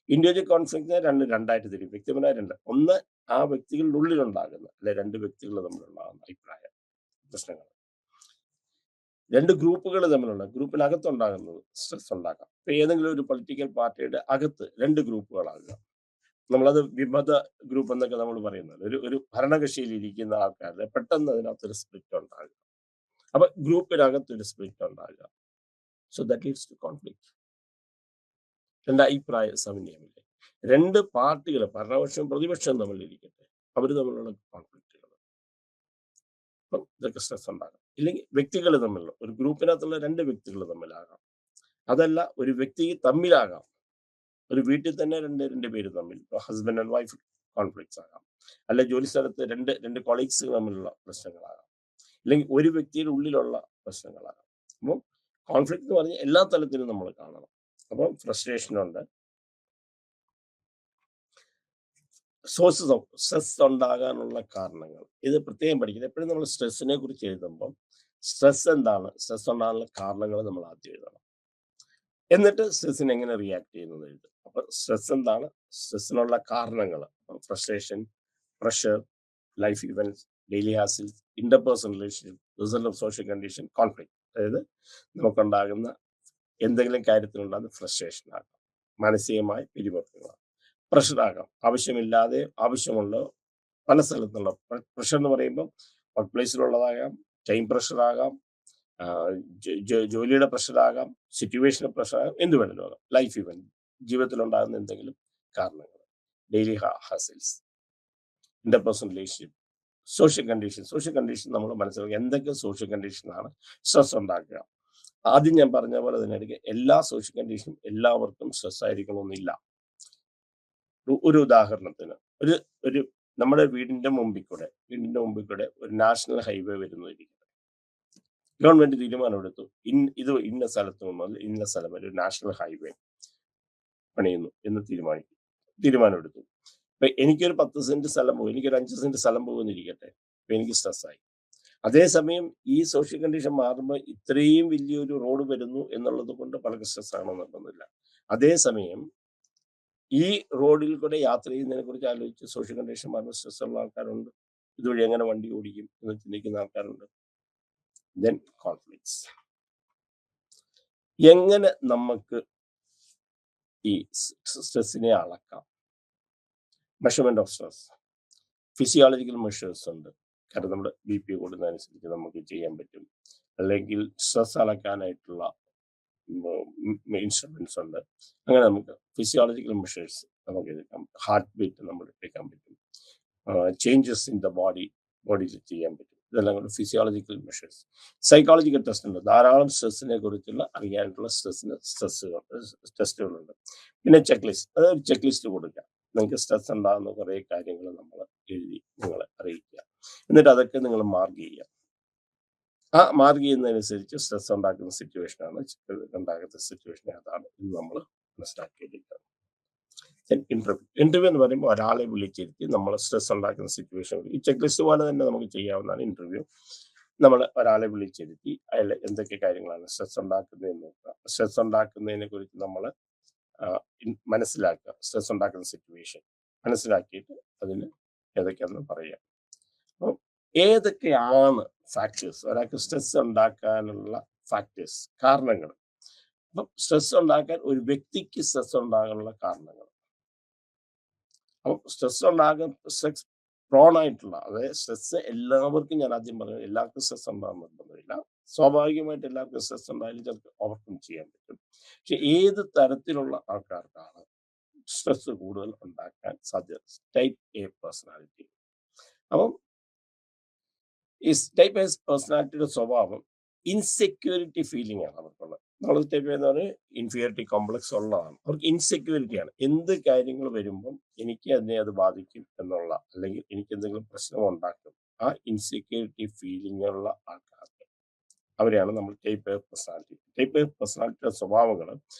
S1: Individual കോൺഫ്ലിക്റ്റിനെ രണ്ടായിട്ട് തിരിയും. വ്യക്തിപരമായ രണ്ട്, ഒന്ന് ആ വ്യക്തികളുടെ ഉള്ളിലുണ്ടാകുന്ന, അല്ലെ രണ്ട് വ്യക്തികൾ തമ്മിലുണ്ടാകുന്ന അഭിപ്രായ പ്രശ്നങ്ങൾ. രണ്ട് ഗ്രൂപ്പുകൾ തമ്മിലുള്ള, ഗ്രൂപ്പിനകത്തുണ്ടാകുന്നത് സ്ട്രെസ് ഉണ്ടാക്കാം. ഇപ്പൊ ഏതെങ്കിലും ഒരു പൊളിറ്റിക്കൽ പാർട്ടിയുടെ അകത്ത് രണ്ട് ഗ്രൂപ്പുകളാകുക, നമ്മളത് വിമത ഗ്രൂപ്പ് എന്നൊക്കെ നമ്മൾ പറയുന്നത്, ഒരു ഭരണകക്ഷിയിൽ ഇരിക്കുന്ന ആൾക്കാരുടെ പെട്ടെന്ന് അതിനകത്തൊരു സ്പ്ലിറ്റ് ഉണ്ടാകുക. അപ്പൊ ഗ്രൂപ്പിനകത്തൊരു സ്പ്ലിറ്റ് ഉണ്ടാകുക. So that leads to conflict. രണ്ട് അഭിപ്രായ സമന്വയമില്ല, രണ്ട് പാർട്ടികൾ, ഭരണപക്ഷം പ്രതിപക്ഷം തമ്മിലിരിക്കട്ടെ, അവർ തമ്മിലുള്ള കോൺഫ്ലിക്റ്റുകൾ, അപ്പം ഇതൊക്കെ സ്ട്രെസ് ഉണ്ടാകാം. ഇല്ലെങ്കിൽ വ്യക്തികൾ തമ്മിലുള്ള, ഒരു ഗ്രൂപ്പിനകത്തുള്ള രണ്ട് വ്യക്തികൾ തമ്മിലാകാം, അതല്ല ഒരു വ്യക്തി തമ്മിലാകാം, ഒരു വീട്ടിൽ തന്നെ രണ്ട് പേര് തമ്മിൽ, ഹസ്ബൻഡ് ആൻഡ് വൈഫ് കോൺഫ്ലിക്ട്സ് ആകാം, അല്ലെ ജോലി സ്ഥലത്ത് രണ്ട് കൊളീഗ്സ് തമ്മിലുള്ള പ്രശ്നങ്ങളാകാം, അല്ലെങ്കിൽ ഒരു വ്യക്തിയുടെ ഉള്ളിലുള്ള പ്രശ്നങ്ങളാകാം. അപ്പം കോൺഫ്ലിക്ട് എന്ന് പറഞ്ഞാൽ എല്ലാ തലത്തിലും നമ്മൾ കാണണം. അപ്പം ഫ്രസ്ട്രേഷൻ ഉണ്ട്. സോഴ്സസ് ഓഫ് സ്ട്രെസ് ഉണ്ടാകാനുള്ള കാരണങ്ങൾ, ഇത് പ്രത്യേകം പഠിക്കുന്നത്. എപ്പോഴും നമ്മൾ സ്ട്രെസ്സിനെ കുറിച്ച് എഴുതുമ്പം സ്ട്രെസ് എന്താണ്, സ്ട്രെസ് ഉണ്ടാകാനുള്ള കാരണങ്ങൾ നമ്മൾ ആദ്യം എഴുതണം. എന്നിട്ട് സ്ട്രെസ്സിന് എങ്ങനെ റിയാക്ട് ചെയ്യുന്നത് എഴുതും. അപ്പൊ സ്ട്രെസ് എന്താണ്, സ്ട്രെസ്സിനുള്ള കാരണങ്ങൾ, frustration, pressure, life events, daily hassles, interpersonal relationship, result of social condition, conflict. അതായത് നമുക്കുണ്ടാകുന്ന എന്തെങ്കിലും കാര്യത്തിലുണ്ടാകുന്ന ഫ്രസ്ട്രേഷൻ ആകാം, മാനസികമായ പിരിമുറുക്കങ്ങളാകാം, പ്രഷർ ആകാം, ആവശ്യമില്ലാതെ ആവശ്യമുള്ള പല സ്ഥലത്തുള്ള പ്രഷർ എന്ന് പറയുമ്പോൾ വർക്ക് പ്ലേസിലുള്ളതാകാം, ടൈം പ്രഷർ ആകാം, ജോലിയുടെ പ്രഷറാകാം, സിറ്റുവേഷണൽ പ്രഷറാകാം, എന്ത് വേണമെങ്കിലും ആകാം. ലൈഫ് ഇവന്റ്, ജീവിതത്തിലുണ്ടാകുന്ന എന്തെങ്കിലും കാരണങ്ങൾ, daily hassles, interpersonal relationship, social condition നമ്മൾ മനസ്സിലാക്കുക എന്തൊക്കെ സോഷ്യൽ കണ്ടീഷനാണ് സ്ട്രെസ് ഉണ്ടാക്കുക. ആദ്യം ഞാൻ പറഞ്ഞ പോലെ തന്നെ എല്ലാ സോഷ്യൽ കണ്ടീഷനും എല്ലാവർക്കും സ്ട്രെസ് ആയിരിക്കണമെന്നില്ല. ഒരു ഉദാഹരണത്തിന്, ഒരു നമ്മുടെ വീടിന്റെ മുമ്പിൽ കൂടെ ഒരു നാഷണൽ ഹൈവേ വരുന്നതായിരിക്കും. ഗവൺമെന്റ് തീരുമാനമെടുത്തു, ഇത് ഇന്ന സ്ഥലത്ത് മുതൽ ഇന്ന സ്ഥലം വരെ ഒരു നാഷണൽ ഹൈവേ പണിയുന്നു എന്ന് തീരുമാനമെടുത്തു. ഇപ്പൊ എനിക്കൊരു 10 സെന്റ് സ്ഥലം പോകും, എനിക്കൊരു 5 സെന്റ് സ്ഥലം പോകുന്നിരിക്കട്ടെ, ഇപ്പൊ എനിക്ക് സ്ട്രെസ്സായി. അതേസമയം ഈ സോഷ്യൽ കണ്ടീഷൻ മാറുമ്പോൾ ഇത്രയും വലിയൊരു റോഡ് വരുന്നു എന്നുള്ളത് കൊണ്ട് പലർക്കും സ്ട്രെസ് ആണെന്നൊന്നുമില്ല. അതേസമയം ഈ റോഡിൽ കൂടെ യാത്ര ചെയ്യുന്നതിനെ കുറിച്ച് ആലോചിച്ച് സോഷ്യൽ കണ്ടീഷൻ മാറുന്ന സ്ട്രെസ് ഉള്ള ആൾക്കാരുണ്ട്. ഇതുവഴി എങ്ങനെ വണ്ടി ഓടിക്കും എന്ന് ചിന്തിക്കുന്ന ആൾക്കാരുണ്ട്. Then conflicts. എങ്ങനെ നമുക്ക് ഈ സ്ട്രെസ്സിനെ അളക്കാം? Measurement of stress. Physiological measures ഉണ്ട്. കാരണം നമ്മുടെ BP കൂടുന്നതനുസരിച്ച് നമുക്ക് ചെയ്യാൻ പറ്റും. അല്ലെങ്കിൽ സ്ട്രെസ് അളക്കാനായിട്ടുള്ള ഇൻസ്ട്രുമെന്റ്സ് ഉണ്ട്. അങ്ങനെ നമുക്ക് ഫിസിയോളജിക്കൽ മെഷേഴ്സ് നമുക്ക് എടുക്കാം. ഹാർട്ട് ബീറ്റ് നമ്മൾ എടുക്കാൻ പറ്റും. ചേഞ്ചസ് ഇൻ ദ ബോഡിയിൽ ചെയ്യാൻ പറ്റും. ഇതെല്ലാം കൊണ്ട് ഫിസിയോളജിക്കൽ മെഷേഴ്സ്. സൈക്കോളജിക്കൽ ടെസ്റ്റ് ഉണ്ട്. ധാരാളം സ്ട്രെസ്സിനെ കുറിച്ചുള്ള അറിയാനായിട്ടുള്ള ടെസ്റ്റുകളുണ്ട്. പിന്നെ ചെക്ക് ലിസ്റ്റ്. അതൊരു ചെക്ക് ലിസ്റ്റ് കൊടുക്കാം. നിങ്ങൾക്ക് സ്ട്രെസ് ഉണ്ടാകുന്ന കുറേ കാര്യങ്ങൾ നമ്മൾ എഴുതി നിങ്ങളെ അറിയിക്കുക. എന്നിട്ട് അതൊക്കെ നിങ്ങൾ മാർക്ക് ചെയ്യുക. ആ മാർക്ക് ചെയ്യുന്നതനുസരിച്ച് സ്ട്രെസ് ഉണ്ടാക്കുന്ന സിറ്റുവേഷനാണ്, ഉണ്ടാകുന്ന സിറ്റുവേഷൻ ഏതാണ് എന്ന് നമ്മൾ മനസ്സിലാക്കിയെടുക്കുക. ഇന്റർവ്യൂ എന്ന് പറയുമ്പോൾ ഒരാളെ വിളിച്ചിരുത്തി നമ്മൾ സ്ട്രെസ് ഉണ്ടാക്കുന്ന സിറ്റുവേഷൻ, ഈ ചെക്ക് ലിസ്റ്റ് പോലെ തന്നെ നമുക്ക് ചെയ്യാവുന്നതാണ് ഇന്റർവ്യൂ. നമ്മൾ ഒരാളെ വിളിച്ചിരുത്തി അയാൾ എന്തൊക്കെ കാര്യങ്ങളാണ് സ്ട്രെസ് ഉണ്ടാക്കുന്നതെന്ന് നോക്കുക. സ്ട്രെസ് ഉണ്ടാക്കുന്നതിനെ കുറിച്ച് നമ്മൾ മനസ്സിലാക്കുക. സ്ട്രെസ് ഉണ്ടാക്കുന്ന സിറ്റുവേഷൻ മനസ്സിലാക്കിയിട്ട് അതിന് ഏതൊക്കെയാണെന്ന് പറയുക. അപ്പം ഏതൊക്കെയാണ് ഫാക്ടേഴ്സ്, ഒരാൾക്ക് സ്ട്രെസ് ഉണ്ടാക്കാനുള്ള ഫാക്ടേഴ്സ്, കാരണങ്ങൾ. അപ്പം സ്ട്രെസ് ഉണ്ടാക്കാൻ ഒരു വ്യക്തിക്ക് സ്ട്രെസ് ഉണ്ടാകാനുള്ള കാരണങ്ങൾ. അപ്പം സ്ട്രെസ് പ്രോൺ ആയിട്ടുള്ള, അതായത് സ്ട്രെസ് എല്ലാവർക്കും, ഞാൻ ആദ്യം പറഞ്ഞു എല്ലാവർക്കും സ്ട്രെസ് ഉണ്ടാകുന്നില്ല. സ്വാഭാവികമായിട്ട് എല്ലാവർക്കും സ്ട്രെസ് ഉണ്ടായാലും ചിലർക്ക് ഓവർകം ചെയ്യാൻ പറ്റും. പക്ഷെ ഏത് തരത്തിലുള്ള ആൾക്കാർക്കാണ് സ്ട്രെസ് കൂടുതൽ ഉണ്ടാക്കാൻ സാധ്യത? Type A personality. അപ്പം ഈ ടൈപ്പ് എ പേഴ്സണാലിറ്റിയുടെ സ്വഭാവം ഇൻസെക്യൂരിറ്റി ഫീലിംഗ് ആണ് അവർക്കുള്ളത്. നമ്മൾ ടൈപ്പ് എന്ന് പറഞ്ഞാൽ ഇൻഫീരിയോറിറ്റി കോംപ്ലക്സ് ഉള്ളതാണ്. അവർക്ക് ഇൻസെക്യൂരിറ്റിയാണ്. എന്ത് കാര്യങ്ങൾ വരുമ്പം എനിക്ക് അത് ബാധിക്കും എന്നുള്ള, അല്ലെങ്കിൽ എനിക്ക് എന്തെങ്കിലും പ്രശ്നം ഉണ്ടാക്കും, ആ ഇൻസെക്യൂരിറ്റി ഫീലിംഗ് ഉള്ള ആൾക്കാർക്ക്, അവരെയാണ് നമ്മൾ type A personality. Type A പേഴ്സണാലിറ്റിയുടെ സ്വഭാവങ്ങൾ: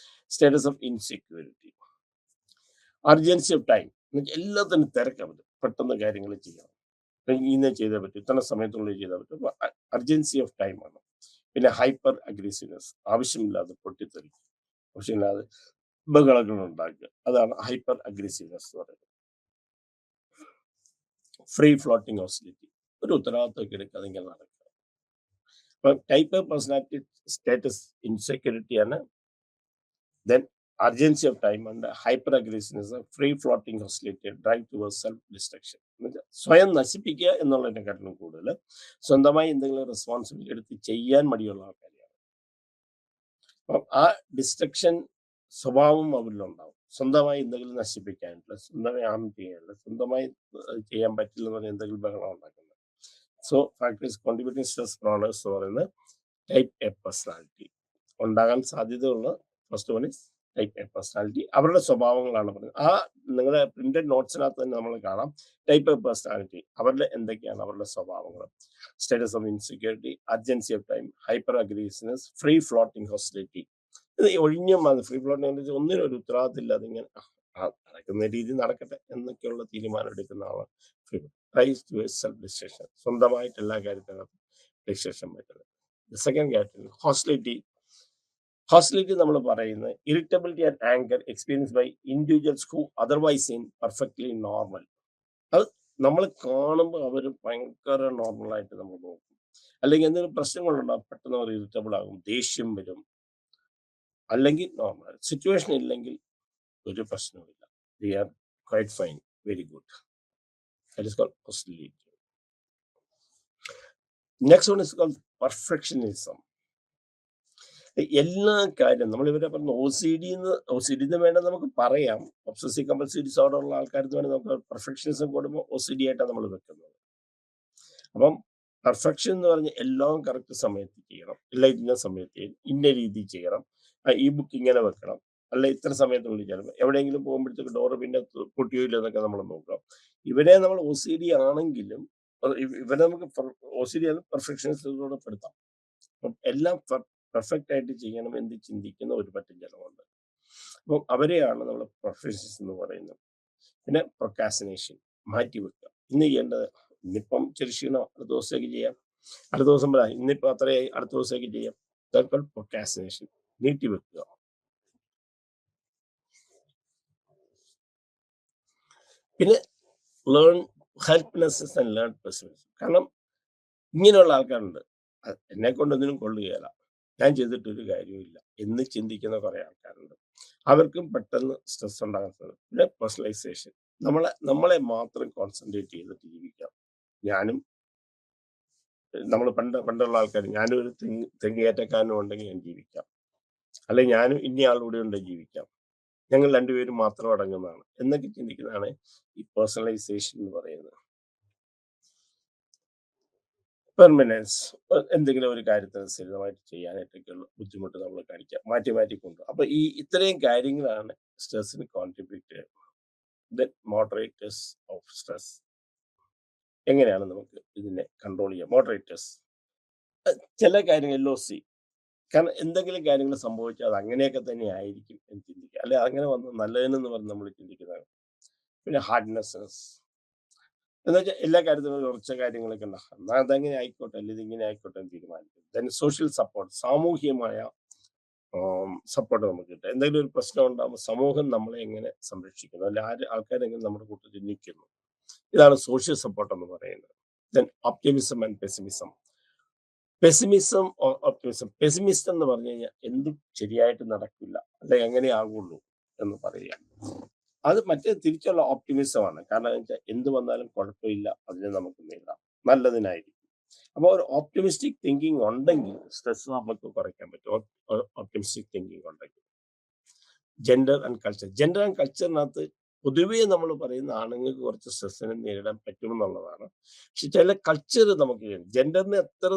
S1: status of insecurity, urgency of time, എല്ലാത്തിനും തിരക്കവർ, പെട്ടെന്ന് കാര്യങ്ങൾ ചെയ്യണം, ഇന്ന് ചെയ്തേ പറ്റും, ഇത്ര സമയത്തുള്ളിൽ ചെയ്താൽ പറ്റും, അർജൻസി ഓഫ് ടൈം ആണ്. പിന്നെ ഹൈപ്പർ അഗ്രസീവ്നെസ്, ആവശ്യമില്ലാതെ പൊട്ടിത്തെറിക്കും, ആവശ്യമില്ലാതെ ബഹളങ്ങൾ ഉണ്ടാക്കുക, അതാണ് ഹൈപ്പർ അഗ്രസീവ്നെസ് എന്ന് പറയുന്നത്. ഫ്രീ ഫ്ലോട്ടിംഗ് ഹോസ്റ്റിലിറ്റി, ഒരു ഉത്തരവാദിത്വമൊക്കെ എടുക്കാതെ ഇങ്ങനെ നടക്കുക. അപ്പൊ ടൈപ്പ് പേഴ്സണാലിറ്റി സ്റ്റാറ്റസ് ഇൻസെക്യൂരിറ്റി ആണ്. Then urgency of time and hyperaggressiveness, free floating hostility, drive towards self destruction. സ്വയം നശിപ്പിക്കുക എന്നുള്ളതിനെക്കാട്ടിലും കൂടുതൽ സ്വന്തമായി എന്തെങ്കിലും റെസ്പോൺസിബിലിറ്റി എടുത്ത് ചെയ്യാൻ മടിയുള്ള ആൾക്കാരെയാണ്. അപ്പം ആ ഡിസ്ട്രക്ഷൻ സ്വഭാവം അവരിലുണ്ടാവും. സ്വന്തമായി എന്തെങ്കിലും നശിപ്പിക്കാനുള്ള, സ്വന്തമായി ആം ചെയ്യാനുള്ള, സ്വന്തമായി ചെയ്യാൻ പറ്റില്ല എന്ന് പറഞ്ഞാൽ എന്തെങ്കിലും ബഹളം ഉണ്ടാക്കുന്നത്. സോ ഫാക്ടേഴ്സ് കോൺട്രിബ്യൂട്ടിംഗ് സ്ട്രെസ് പ്രോണേഴ്സ് എന്ന് പറയുന്നത് ടൈപ്പ് എ പേഴ്സണാലിറ്റി ഉണ്ടാകാൻ സാധ്യതയുള്ള first one is type A personality. അവരുടെ സ്വഭാവങ്ങളാണ് പറയുന്നത്. ആ നിങ്ങളുടെ പ്രിന്റഡ് നോട്ട്സിനകത്ത് തന്നെ നമ്മൾ കാണാം ടൈപ്പ് എ പേഴ്സണാലിറ്റി, അവരുടെ എന്തൊക്കെയാണ് അവരുടെ സ്വഭാവങ്ങൾ: status of insecurity, urgency of time, hyper aggressiveness, free floating hostility. ഇത് ഒഴിഞ്ഞു ഫ്രീ ഫ്ലോട്ടിംഗ് ഒന്നിനും ഒരു ഉത്തരവാദിത്തമില്ലാതെ ഇങ്ങനെ നടക്കുന്ന രീതി നടക്കട്ടെ എന്നൊക്കെയുള്ള തീരുമാനം എടുക്കുന്ന ആളാണ് free. Rise to self destruction, സ്വന്തമായിട്ട് എല്ലാ കാര്യത്തിനകത്തും ഡിസ്ട്രക്ഷൻ പറ്റുന്നത്. Second category hostility. ഹോസ്റ്റിലിറ്റി നമ്മൾ പറയുന്നത് irritability and anger experience by individuals who otherwise in perfectly normal. അത് നമ്മൾ കാണുമ്പോൾ അവർ ഭയങ്കര നോർമലായിട്ട് നമ്മൾ നോക്കും. അല്ലെങ്കിൽ എന്തെങ്കിലും പ്രശ്നങ്ങളുണ്ടാകും, പെട്ടെന്ന് അവർ ഇറിറ്റബിൾ ആകും, ദേഷ്യം വരും. അല്ലെങ്കിൽ നോർമൽ സിറ്റുവേഷൻ ഇല്ലെങ്കിൽ ഒരു പ്രശ്നവുമില്ല, they are quite fine, very good. That is called hostility. Next one is called perfectionism. എല്ലാ കാര്യം നമ്മൾ ഇവരെ പറഞ്ഞ OCD എന്ന് വേണം നമുക്ക് പറയാം. ഒബ്സസീവ് കമ്പൽസീവ് ഡിസോർഡർ ഉള്ള ആൾക്കാർക്ക് വേണ്ടി നമുക്ക് പെർഫെക്ഷനിസം കൂടുമ്പോൾ OCD ആയിട്ടാണ് നമ്മൾ വെക്കുന്നത്. അപ്പം പെർഫെക്ഷൻ എന്ന് പറഞ്ഞ എല്ലാം കറക്റ്റ് സമയത്ത് ചെയ്യണം, എല്ലാം ഇന്ന സമയത്ത് ചെയ്യണം, ഇന്ന രീതി ചെയ്യണം, ഈ ബുക്ക് ഇങ്ങനെ വെക്കണം, അല്ല ഇത്ര സമയത്തുള്ളിൽ ചെയ്യണം. എവിടെയെങ്കിലും പോകുമ്പോഴത്തേക്ക് ഡോറ് പിന്നെ പൊട്ടിയില്ല എന്നൊക്കെ നമ്മൾ നോക്കാം. ഇവരെ നമ്മൾ OCD ആണെങ്കിലും ഇവരെ നമുക്ക് OCD ആണ് പെർഫെക്ഷനിസത്തിലൂടെ പെടുത്താം. അപ്പം എല്ലാം പെർഫെക്റ്റ് ആയിട്ട് ചെയ്യണം എന്ന് ചിന്തിക്കുന്ന ഒരു പറ്റം ജനമുണ്ട്. അപ്പം അവരെയാണ് നമ്മൾ പെർഫെക്ഷനിസ്റ്റ് എന്ന് പറയുന്നത്. പിന്നെ പ്രൊക്കാസിനേഷൻ, മാറ്റി വെക്കുക. ഇന്ന് ചെയ്യേണ്ടത് ഇന്നിപ്പം ചെറിയ ക്ഷീണം അടുത്ത ദിവസത്തേക്ക് ചെയ്യാം, അടുത്ത ദിവസം പറയാം ഇന്നിപ്പോൾ അത്രയായി അടുത്ത ദിവസത്തേക്ക് ചെയ്യാം. പ്രൊക്കാസിനേഷൻ, നീട്ടി വെക്കുക. പിന്നെ learn helplessness and learn persistence. കാരണം ഇങ്ങനെയുള്ള ആൾക്കാരുണ്ട്, എന്നെ കൊണ്ടൊന്നിനും കൊള്ളുകയില്ല, ഞാൻ ചെയ്തിട്ടൊരു കാര്യവുമില്ല എന്ന് ചിന്തിക്കുന്ന കുറേ ആൾക്കാരുണ്ട്. അവർക്കും പെട്ടെന്ന് സ്ട്രെസ് ഉണ്ടാകുന്നത്. പിന്നെ പേഴ്സണലൈസേഷൻ, നമ്മളെ മാത്രം കോൺസെൻട്രേറ്റ് ചെയ്തിട്ട് ജീവിക്കാം. ഞാനും നമ്മൾ പണ്ടുള്ള ആൾക്കാർ, ഞാനും ഒരു തെങ്ങേറ്റക്കാരനും ഉണ്ടെങ്കിൽ ഞാൻ ജീവിക്കാം, അല്ലെങ്കിൽ ഞാനും ഇന്ന ആളുകൂടെ ഉണ്ടെങ്കിൽ ജീവിക്കാം, ഞങ്ങൾ രണ്ടുപേരും മാത്രം അടങ്ങുന്നതാണ് എന്നൊക്കെ ചിന്തിക്കുന്നതാണ് ഈ പേഴ്സണലൈസേഷൻ എന്ന് പറയുന്നത്. പെർമനൻസ്, എന്തെങ്കിലും ഒരു കാര്യത്തിന് സ്ഥിരമായിട്ട് ചെയ്യാനായിട്ടൊക്കെയുള്ള ബുദ്ധിമുട്ട് നമ്മൾ കാണിക്കുക, മാറ്റി മാറ്റി കൊണ്ടുപോകും. അപ്പൊ ഇത്രയും കാര്യങ്ങളാണ് സ്ട്രെസ്സിന് കോൺട്രിബ്യൂട്ട് ചെയ്യുന്നത്. ദെൻ മോഡറേറ്റേഴ്സ് ഓഫ് സ്ട്രെസ്, എങ്ങനെയാണ് നമുക്ക് ഇതിനെ കൺട്രോൾ ചെയ്യാം? മോഡറേറ്റേഴ്സ്, ചില കാര്യങ്ങൾ LOC, കാരണം എന്തെങ്കിലും കാര്യങ്ങൾ സംഭവിച്ചാൽ അത് അങ്ങനെയൊക്കെ തന്നെ ആയിരിക്കും എന്ന് ചിന്തിക്കുക, അല്ലെ അങ്ങനെ വന്ന് നല്ലതിനെന്ന് പറഞ്ഞ് നമ്മൾ ചിന്തിക്കുന്നതാണ്. പിന്നെ ഹാർഡ്നെസ്സസ് എന്ന് വെച്ചാൽ എല്ലാ കാര്യത്തിലും ഉറച്ച കാര്യങ്ങളൊക്കെ ഉണ്ടാകും, എന്നാൽ അതങ്ങനെ ആയിക്കോട്ടെ, അല്ലെങ്കിൽ ഇതിങ്ങനെ ആയിക്കോട്ടെ എന്ന് തീരുമാനിക്കും. ദെൻ സോഷ്യൽ സപ്പോർട്ട്, സാമൂഹികമായ സപ്പോർട്ട് നമുക്ക് കിട്ടും. എന്തെങ്കിലും ഒരു പ്രശ്നം ഉണ്ടാകുമ്പോൾ സമൂഹം നമ്മളെ എങ്ങനെ സംരക്ഷിക്കുന്നു, അല്ലെ ആൾക്കാരെങ്ങനെ നമ്മുടെ കൂട്ടത്തിൽ നിൽക്കുന്നു, ഇതാണ് സോഷ്യൽ സപ്പോർട്ട് എന്ന് പറയുന്നത്. Then optimism and pessimism. Pessimism, optimism. Pessimist എന്ന് പറഞ്ഞു കഴിഞ്ഞാൽ എന്തും ശരിയായിട്ട് നടക്കില്ല, അല്ലെ എങ്ങനെ ആകുള്ളൂ എന്ന് പറയുക. അത് മറ്റേ തിരിച്ചുള്ള ഓപ്റ്റിമിസമാണ്. കാരണം എന്ന് വെച്ചാൽ എന്ത് വന്നാലും കുഴപ്പമില്ല, അതിനെ നമുക്ക് നേരിടാം, നല്ലതിനായിരിക്കും. അപ്പോൾ ഒരു ഓപ്റ്റിമിസ്റ്റിക് തിങ്കിങ് ഉണ്ടെങ്കിൽ സ്ട്രെസ് നമുക്ക് കുറയ്ക്കാൻ പറ്റും. ഓപ്റ്റിമിസ്റ്റിക് തിങ്കിങ് ഉണ്ടെങ്കിൽ. Gender and culture. Gender and കൾച്ചറിനകത്ത് പൊതുവേ നമ്മൾ പറയുന്ന ആണുങ്ങൾക്ക് കുറച്ച് സ്ട്രെസ്സിനെ നേരിടാൻ പറ്റുമെന്നുള്ളതാണ്. പക്ഷെ ചില കൾച്ചർ നമുക്ക് ജെൻഡറിനെ എത്ര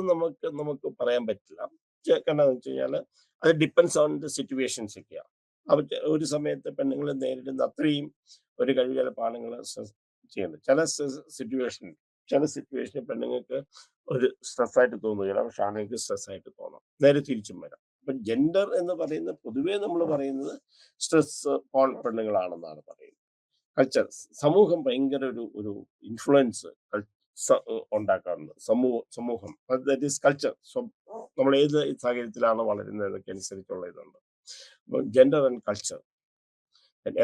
S1: നമുക്ക് പറയാൻ പറ്റില്ല. കാരണം എന്ന് വെച്ച് കഴിഞ്ഞാൽ അത് ഡിപ്പെൻസ് ഓൺ ദ സിറ്റുവേഷൻസ് ഒക്കെയാണ്. അവർ ഒരു സമയത്ത് പെണ്ണുങ്ങൾ നേരിടുന്ന അത്രയും ഒരു കഴിവ് ചിലപ്പോൾ ആണുങ്ങൾ ചെയ്യുന്നത്. ചില സിറ്റുവേഷനിൽ പെണ്ണുങ്ങൾക്ക് ഒരു സ്ട്രെസ്സായിട്ട് തോന്നുകയില്ല, പക്ഷെ ആണുങ്ങൾക്ക് സ്ട്രെസ്സായിട്ട് തോന്നും. നേരെ തിരിച്ചും വരാം. അപ്പൊ ജെൻഡർ എന്ന് പറയുന്നത് പൊതുവേ നമ്മൾ പറയുന്നത് സ്ട്രെസ് ഓൺ പെണ്ണുങ്ങളാണെന്നാണ് പറയുന്നത്. കൾച്ചർ, സമൂഹം ഭയങ്കര ഒരു ഇൻഫ്ലുവൻസ് ഉണ്ടാക്കാറുണ്ട്. സമൂഹം, ദാറ്റ് ഈസ് കൾച്ചർ. നമ്മൾ ഏത് സാഹചര്യത്തിലാണ് വളരുന്നതൊക്കെ അനുസരിച്ചുള്ള ഇതുണ്ട്. അപ്പോൾ gender and culture,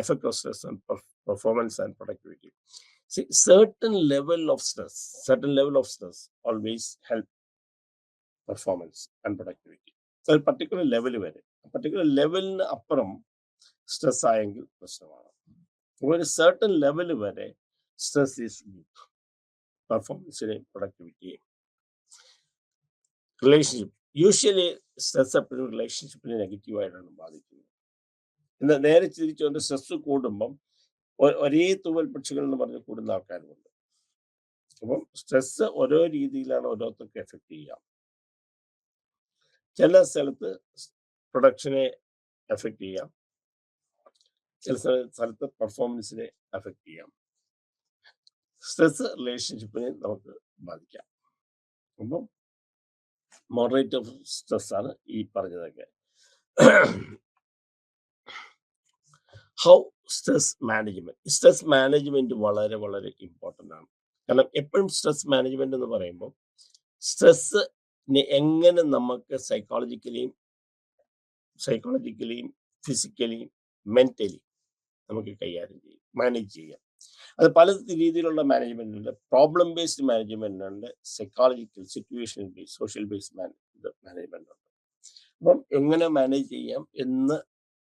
S1: effect of stress and performance and productivity. certain level of stress always help performance and productivity. So a particular level വരെ, particular ലെവലിന് അപ്പുറം സ്ട്രെസ് ആയെങ്കിൽ പ്രശ്നമാണ്. ഒരു certain ലെവൽ വരെ സ്ട്രെസ് ഈസ് ഗുഡ്, പെർഫോമൻസിനെയും പ്രൊഡക്ടിവിറ്റിയെയും. റിലേഷൻഷിപ്പ്, യൂഷ്വലി സ്ട്രെസ് എപ്പോഴും റിലേഷൻഷിപ്പിനെ നെഗറ്റീവായിട്ടാണ് ബാധിക്കുന്നത്. എന്നാൽ നേരെ തിരിച്ചുകൊണ്ട് സ്ട്രെസ് കൂടുമ്പം ഒരേ തൂവൽ പക്ഷികൾ എന്ന് പറഞ്ഞ് കൂടുന്ന ആൾക്കാരുമുണ്ട്. അപ്പം സ്ട്രെസ് ഓരോ രീതിയിലാണ് ഓരോരുത്തർക്ക് എഫക്ട് ചെയ്യുക. ചില സ്ഥലത്ത് പ്രൊഡക്ഷനെ എഫക്ട് ചെയ്യാം, ചില സ്ഥലത്ത് പെർഫോമൻസിനെ എഫക്ട് ചെയ്യാം. സ്ട്രെസ് റിലേഷൻഷിപ്പിനെ നമുക്ക് ബാധിക്കാം. അപ്പം മോഡറേറ്റ് ഓഫ് സ്ട്രെസ് ആണ് ഈ പറഞ്ഞതൊക്കെ. ഹൗ സ്ട്രെസ് മാനേജ്മെന്റ് വളരെ വളരെ ഇമ്പോർട്ടൻ്റ് ആണ്. കാരണം എപ്പോഴും സ്ട്രെസ് മാനേജ്മെന്റ് എന്ന് പറയുമ്പോൾ സ്ട്രെസ് എങ്ങനെ നമുക്ക് സൈക്കോളജിക്കലിയും ഫിസിക്കലിയും മെന്റലി നമുക്ക് കൈകാര്യം ചെയ്യും, മാനേജ് ചെയ്യാം. അത് പല രീതിയിലുള്ള മാനേജ്മെന്റ് ഉണ്ട്. പ്രോബ്ലം ബേസ്ഡ് മാനേജ്മെന്റ് ഉണ്ട്, psychological, situational based, social based management ഉണ്ട്. അപ്പം എങ്ങനെ മാനേജ് ചെയ്യാം എന്ന്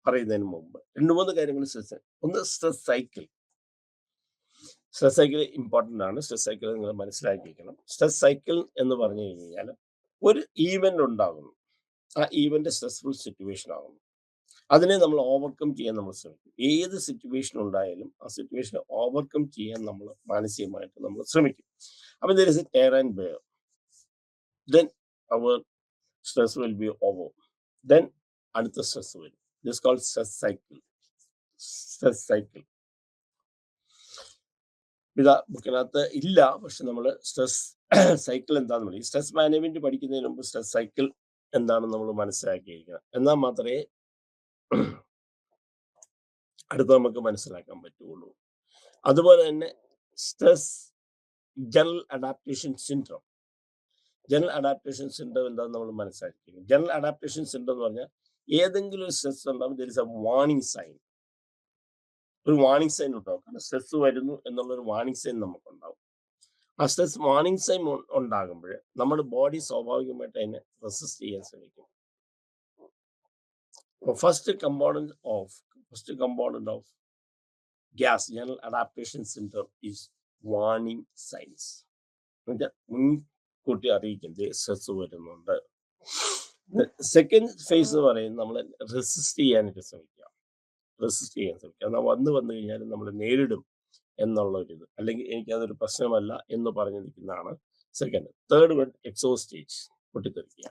S1: പറയുന്നതിന് മുമ്പ് 2-3 കാര്യങ്ങൾ ഒന്ന് സ്ട്രെസ് സൈക്കിൾ ഇമ്പോർട്ടൻ്റ് ആണ്. സ്ട്രെസ് സൈക്കിൾ നിങ്ങൾ മനസ്സിലാക്കിയിരിക്കണം. സ്ട്രെസ് സൈക്കിൾ എന്ന് പറഞ്ഞു കഴിഞ്ഞാൽ ഒരു ഈവന്റ് ഉണ്ടാകുന്നു, ആ ഈവന്റ് സ്ട്രെസ്ഫുൾ സിറ്റുവേഷൻ ആകുന്നു, അതിനെ നമ്മൾ ഓവർകം ചെയ്യാൻ നമ്മൾ ശ്രമിക്കും. ഏത് സിറ്റുവേഷൻ ഉണ്ടായാലും ആ സിറ്റുവേഷനെ ഓവർകം ചെയ്യാൻ നമ്മൾ മാനസികമായിട്ട് നമ്മൾ ശ്രമിക്കും. അപ്പം there is a tear and bear, then our stress will be over, then അടുത്ത സ്ട്രെസ് വരും. This is called stress cycle. ഇതാ ബുക്കിനകത്ത് ഇല്ല, പക്ഷെ നമ്മൾ സ്ട്രെസ് സൈക്കിൾ എന്താണെന്ന് പറയും. സ്ട്രെസ് മാനേജ്മെന്റ് പഠിക്കുന്നതിന് മുമ്പ് സ്ട്രെസ് സൈക്കിൾ എന്താണെന്ന് നമ്മൾ മനസ്സിലാക്കിയിരിക്കണം. എന്നാൽ മാത്രമേ അടുത്ത് നമുക്ക് മനസ്സിലാക്കാൻ പറ്റുള്ളൂ. അതുപോലെ തന്നെ stress general adaptation syndrome. General adaptation syndrome എന്താണെന്ന് നമ്മൾ മനസ്സിലാക്കിയിരിക്കും. ജനറൽ അഡാപ്റ്റേഷൻ സിൻഡ്രോം എന്ന് പറഞ്ഞാൽ ഏതെങ്കിലും ഒരു സ്ട്രെസ് ഉണ്ടാകുമ്പോൾ there is a warning sign. ഒരു വാർണിംഗ് സൈൻ ഉണ്ടാവും. കാരണം സ്ട്രെസ് വരുന്നു എന്നുള്ളൊരു വാർണിംഗ് സൈൻ നമുക്കുണ്ടാവും. ആ സ്ട്രെസ് വാർണിംഗ് സൈൻ ഉണ്ടാകുമ്പോൾ നമ്മുടെ ബോഡി സ്വാഭാവികമായിട്ട് അതിനെ റെസിസ്റ്റ് ചെയ്യാൻ ശ്രമിക്കും. First component of GAS general adaptation syndrome is warning signs. മുൻകൂട്ടി അറിയിക്കുന്നത് സ്ട്രെസ് വരുന്നുണ്ട്. സെക്കൻഡ് ഫേസ് എന്ന് പറയുന്നത് നമ്മൾ റെസിസ്റ്റ് ചെയ്യാനായിട്ട് ശ്രമിക്കുക. എന്നാൽ വന്നു കഴിഞ്ഞാൽ നമ്മൾ നേരിടും എന്നുള്ള ഒരു ഇത്, അല്ലെങ്കിൽ എനിക്കതൊരു പ്രശ്നമല്ല എന്ന് പറഞ്ഞു നിൽക്കുന്നതാണ് സെക്കൻഡ്. തേർഡ് വൺ എക്സോസ്റ്റേജ്, പൊട്ടിത്തെറിക്കുക.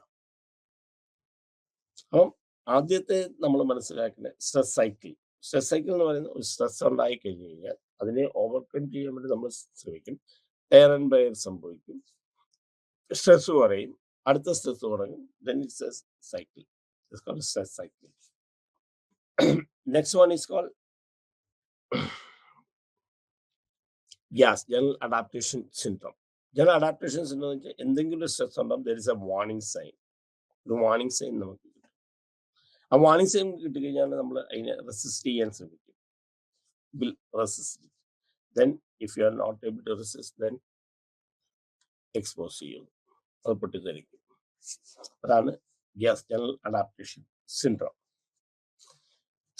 S1: അപ്പം ആദ്യത്തെ നമ്മൾ മനസ്സിലാക്കുന്ന സ്ട്രെസ് സൈക്കിൾ എന്ന് പറയുന്നത് ഒരു സ്ട്രെസ് ഉണ്ടായി കഴിഞ്ഞു കഴിഞ്ഞാൽ അതിനെ ഓവർകം ചെയ്യാൻ വേണ്ടി നമ്മൾ ശ്രമിക്കും. ടയർ ആൻഡ് ബയർ സംഭവിക്കും, സ്ട്രെസ് കുറയും, അടുത്ത സ്ട്രെസ് തുടങ്ങും. then it's a cycle. It's called a stress cycle. Next one is called general adaptation syndrome. General adaptation syndrome എന്ന് വെച്ചാൽ എന്തെങ്കിലും സ്ട്രെസ് ഉണ്ടാകും, there is a warning sign. ഒരു വാർണിംഗ് സൈൻ നമുക്ക് കിട്ടും. ആ വാർണിംഗ് സൈൻ കിട്ടിക്കഴിഞ്ഞാൽ നമ്മൾ അതിനെ റെസിസ്റ്റ് ചെയ്യാൻ ശ്രമിക്കും. will resist it. Then if you are not able to resist, then expose ചെയ്യും, അത് പൊട്ടിത്തെറിക്കും. അതാണ് general adaptation syndrome.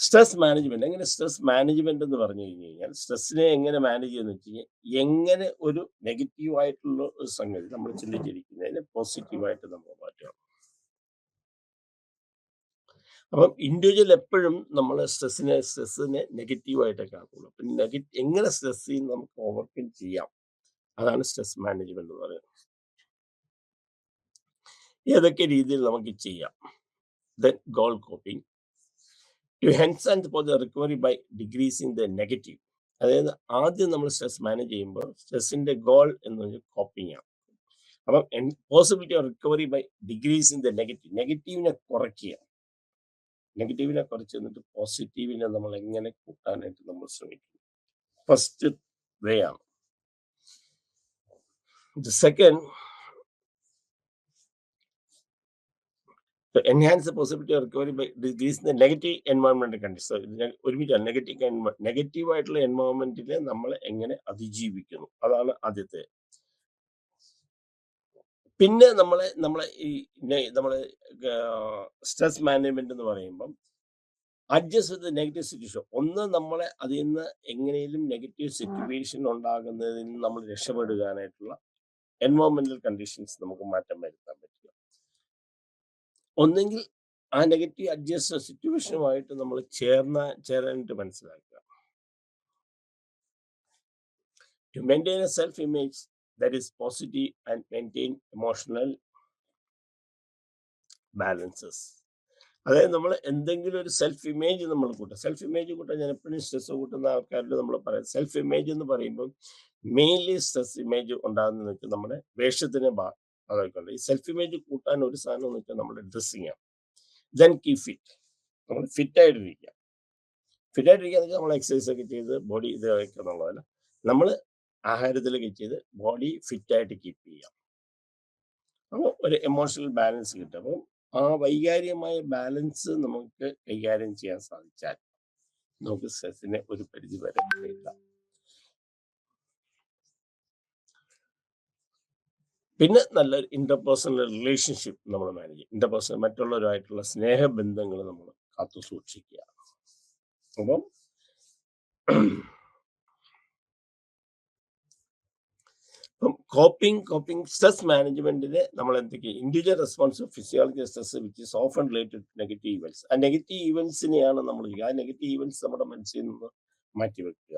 S1: Stress management. എങ്ങനെ സ്ട്രെസ് മാനേജ്മെന്റ് എന്ന് പറഞ്ഞു കഴിഞ്ഞാൽ സ്ട്രെസ്സിനെ എങ്ങനെ മാനേജ് ചെയ്യുന്ന വെച്ച് കഴിഞ്ഞാൽ എങ്ങനെ ഒരു നെഗറ്റീവ് ആയിട്ടുള്ള ഒരു സംഗതി നമ്മൾ ചിന്തിച്ചിരിക്കുന്നതിനെ പോസിറ്റീവായിട്ട് നമ്മൾ മാറ്റണം. അപ്പം ഇൻഡിവിജ്വൽ എപ്പോഴും നമ്മൾ സ്ട്രെസ്സിനെ നെഗറ്റീവായിട്ടേ കാണുള്ളൂ. അപ്പം എങ്ങനെ സ്ട്രെസ് നമുക്ക് ഓവർകം ചെയ്യാം, അതാണ് സ്ട്രെസ് മാനേജ്മെന്റ് എന്ന് പറയുന്നത്. ഏതൊക്കെ രീതിയിൽ നമുക്ക് ചെയ്യാം. Then goal coping to enhance the recovery by decreasing the negative. അതായത് ആദ്യം നമ്മൾ സ്ട്രെസ് മാനേജ് ചെയ്യുമ്പോൾ സ്ട്രെസ്സിന്റെ ഗോൾ എന്ന് പറഞ്ഞാൽ കോപ്പിംഗ് ആണ്. അപ്പം possibility of recovery by decreasing the നെഗറ്റീവിനെ കുറയ്ക്കുക. നെഗറ്റീവിനെ കുറച്ച് എന്നിട്ട് പോസിറ്റീവിനെ നമ്മൾ എങ്ങനെ കൂട്ടാനായിട്ട് നമ്മൾ ശ്രമിക്കും. ഫസ്റ്റ് വേ ആണ്. Second, to enhance the possibility of recovery by decreasing the negative environmental conditions. ഒരുമിച്ചാണ് നെഗറ്റീവ് ആയിട്ടുള്ള എൻവയോൺമെന്റിനെ നമ്മൾ എങ്ങനെ അതിജീവിക്കുന്നു, അതാണ് ആദ്യത്തെ. പിന്നെ നമ്മളെ സ്ട്രെസ് മാനേജ്മെന്റ് എന്ന് പറയുമ്പം അഡ്ജസ്റ്റ് വിത്ത് നെഗറ്റീവ് സിറ്റുവേഷൻ. ഒന്ന്, നമ്മളെ അതിൽ നിന്ന് എങ്ങനെയും നെഗറ്റീവ് സിറ്റുവേഷൻ ഉണ്ടാകുന്നതിൽ നിന്ന് നമ്മൾ രക്ഷപ്പെടുവാനായിട്ടുള്ള എൻവയോൺമെന്റൽ കണ്ടീഷൻസ് നമുക്ക് മാറ്റം വരുത്താൻ പറ്റുക. ഒന്നെങ്കിൽ ആ നെഗറ്റീവ് അഡ്ജസ്റ്റ് സിറ്റുവേഷനുമായിട്ട് നമ്മൾ ചേരാനായിട്ട് മനസ്സിലാക്കുക. To maintain a self image that is positive and maintain emotional balances. അതായത് നമ്മൾ എന്തെങ്കിലും ഒരു സെൽഫ് ഇമേജ് നമ്മൾ കൂട്ടുക. സെൽഫ് ഇമേജ് കൂട്ടാൻ ഞാൻ എപ്പോഴും സ്ട്രെസ് കൂട്ടുന്ന ആൾക്കാരോട് നമ്മൾ പറയാം, സെൽഫ് ഇമേജ് എന്ന് പറയുമ്പോൾ മെയിൻലി സ്ട്രെസ് ഇമേജ് ഉണ്ടാകുന്നതെന്ന് വെച്ചാൽ നമ്മുടെ വേഷത്തിനെ അതൊക്കെയുണ്ട്. ഈ സെൽഫ് ഇമേജ് കൂട്ടാൻ ഒരു സാധനം എന്ന് വെച്ചാൽ നമ്മുടെ ഡ്രസ്സിങ് ആണ്. Then keep fit. നമ്മൾ ഫിറ്റായിട്ടിരിക്കുക എന്ന് വെച്ചാൽ നമ്മൾ എക്സസൈസ് ഒക്കെ ചെയ്ത് ബോഡി ഇത് വയ്ക്കുക എന്നുള്ളതല്ല, നമ്മൾ ആഹാരത്തിലൊക്കെ ചെയ്ത് ബോഡി ഫിറ്റായിട്ട് കീപ്പ് ചെയ്യാം. അപ്പോൾ ഒരു എമോഷണൽ ബാലൻസ് കിട്ടും. അപ്പം ആ വൈകാരികമായ ബാലൻസ് നമുക്ക് കൈകാര്യം ചെയ്യാൻ സാധിച്ചാൽ നമുക്ക് സ്ട്രെസ്സിനെ ഒരു പരിധി വരെ നേരിടാം. പിന്നെ നല്ലൊരു ഇന്റർപേഴ്സണൽ റിലേഷൻഷിപ്പ് നമ്മൾ മാനേജ് ചെയ്യും. ഇന്റർപേഴ്സണൽ മറ്റുള്ളവരുമായിട്ടുള്ള സ്നേഹബന്ധങ്ങൾ നമ്മൾ കാത്തു സൂക്ഷിക്കുക. അപ്പം കോപ്പിംഗ് സ്ട്രെസ് മാനേജ്മെന്റിന് നമ്മൾ എന്തൊക്കെയാണ് individual response of physiology stress which is often related to negative events. ആ നെഗറ്റീവ് ഇവന്റ്സിനെയാണ് നമ്മൾ ആ നെഗറ്റീവ് ഇവന്റ്സ് നമ്മുടെ മനസ്സിൽ നിന്ന് മാറ്റിവെക്കുക.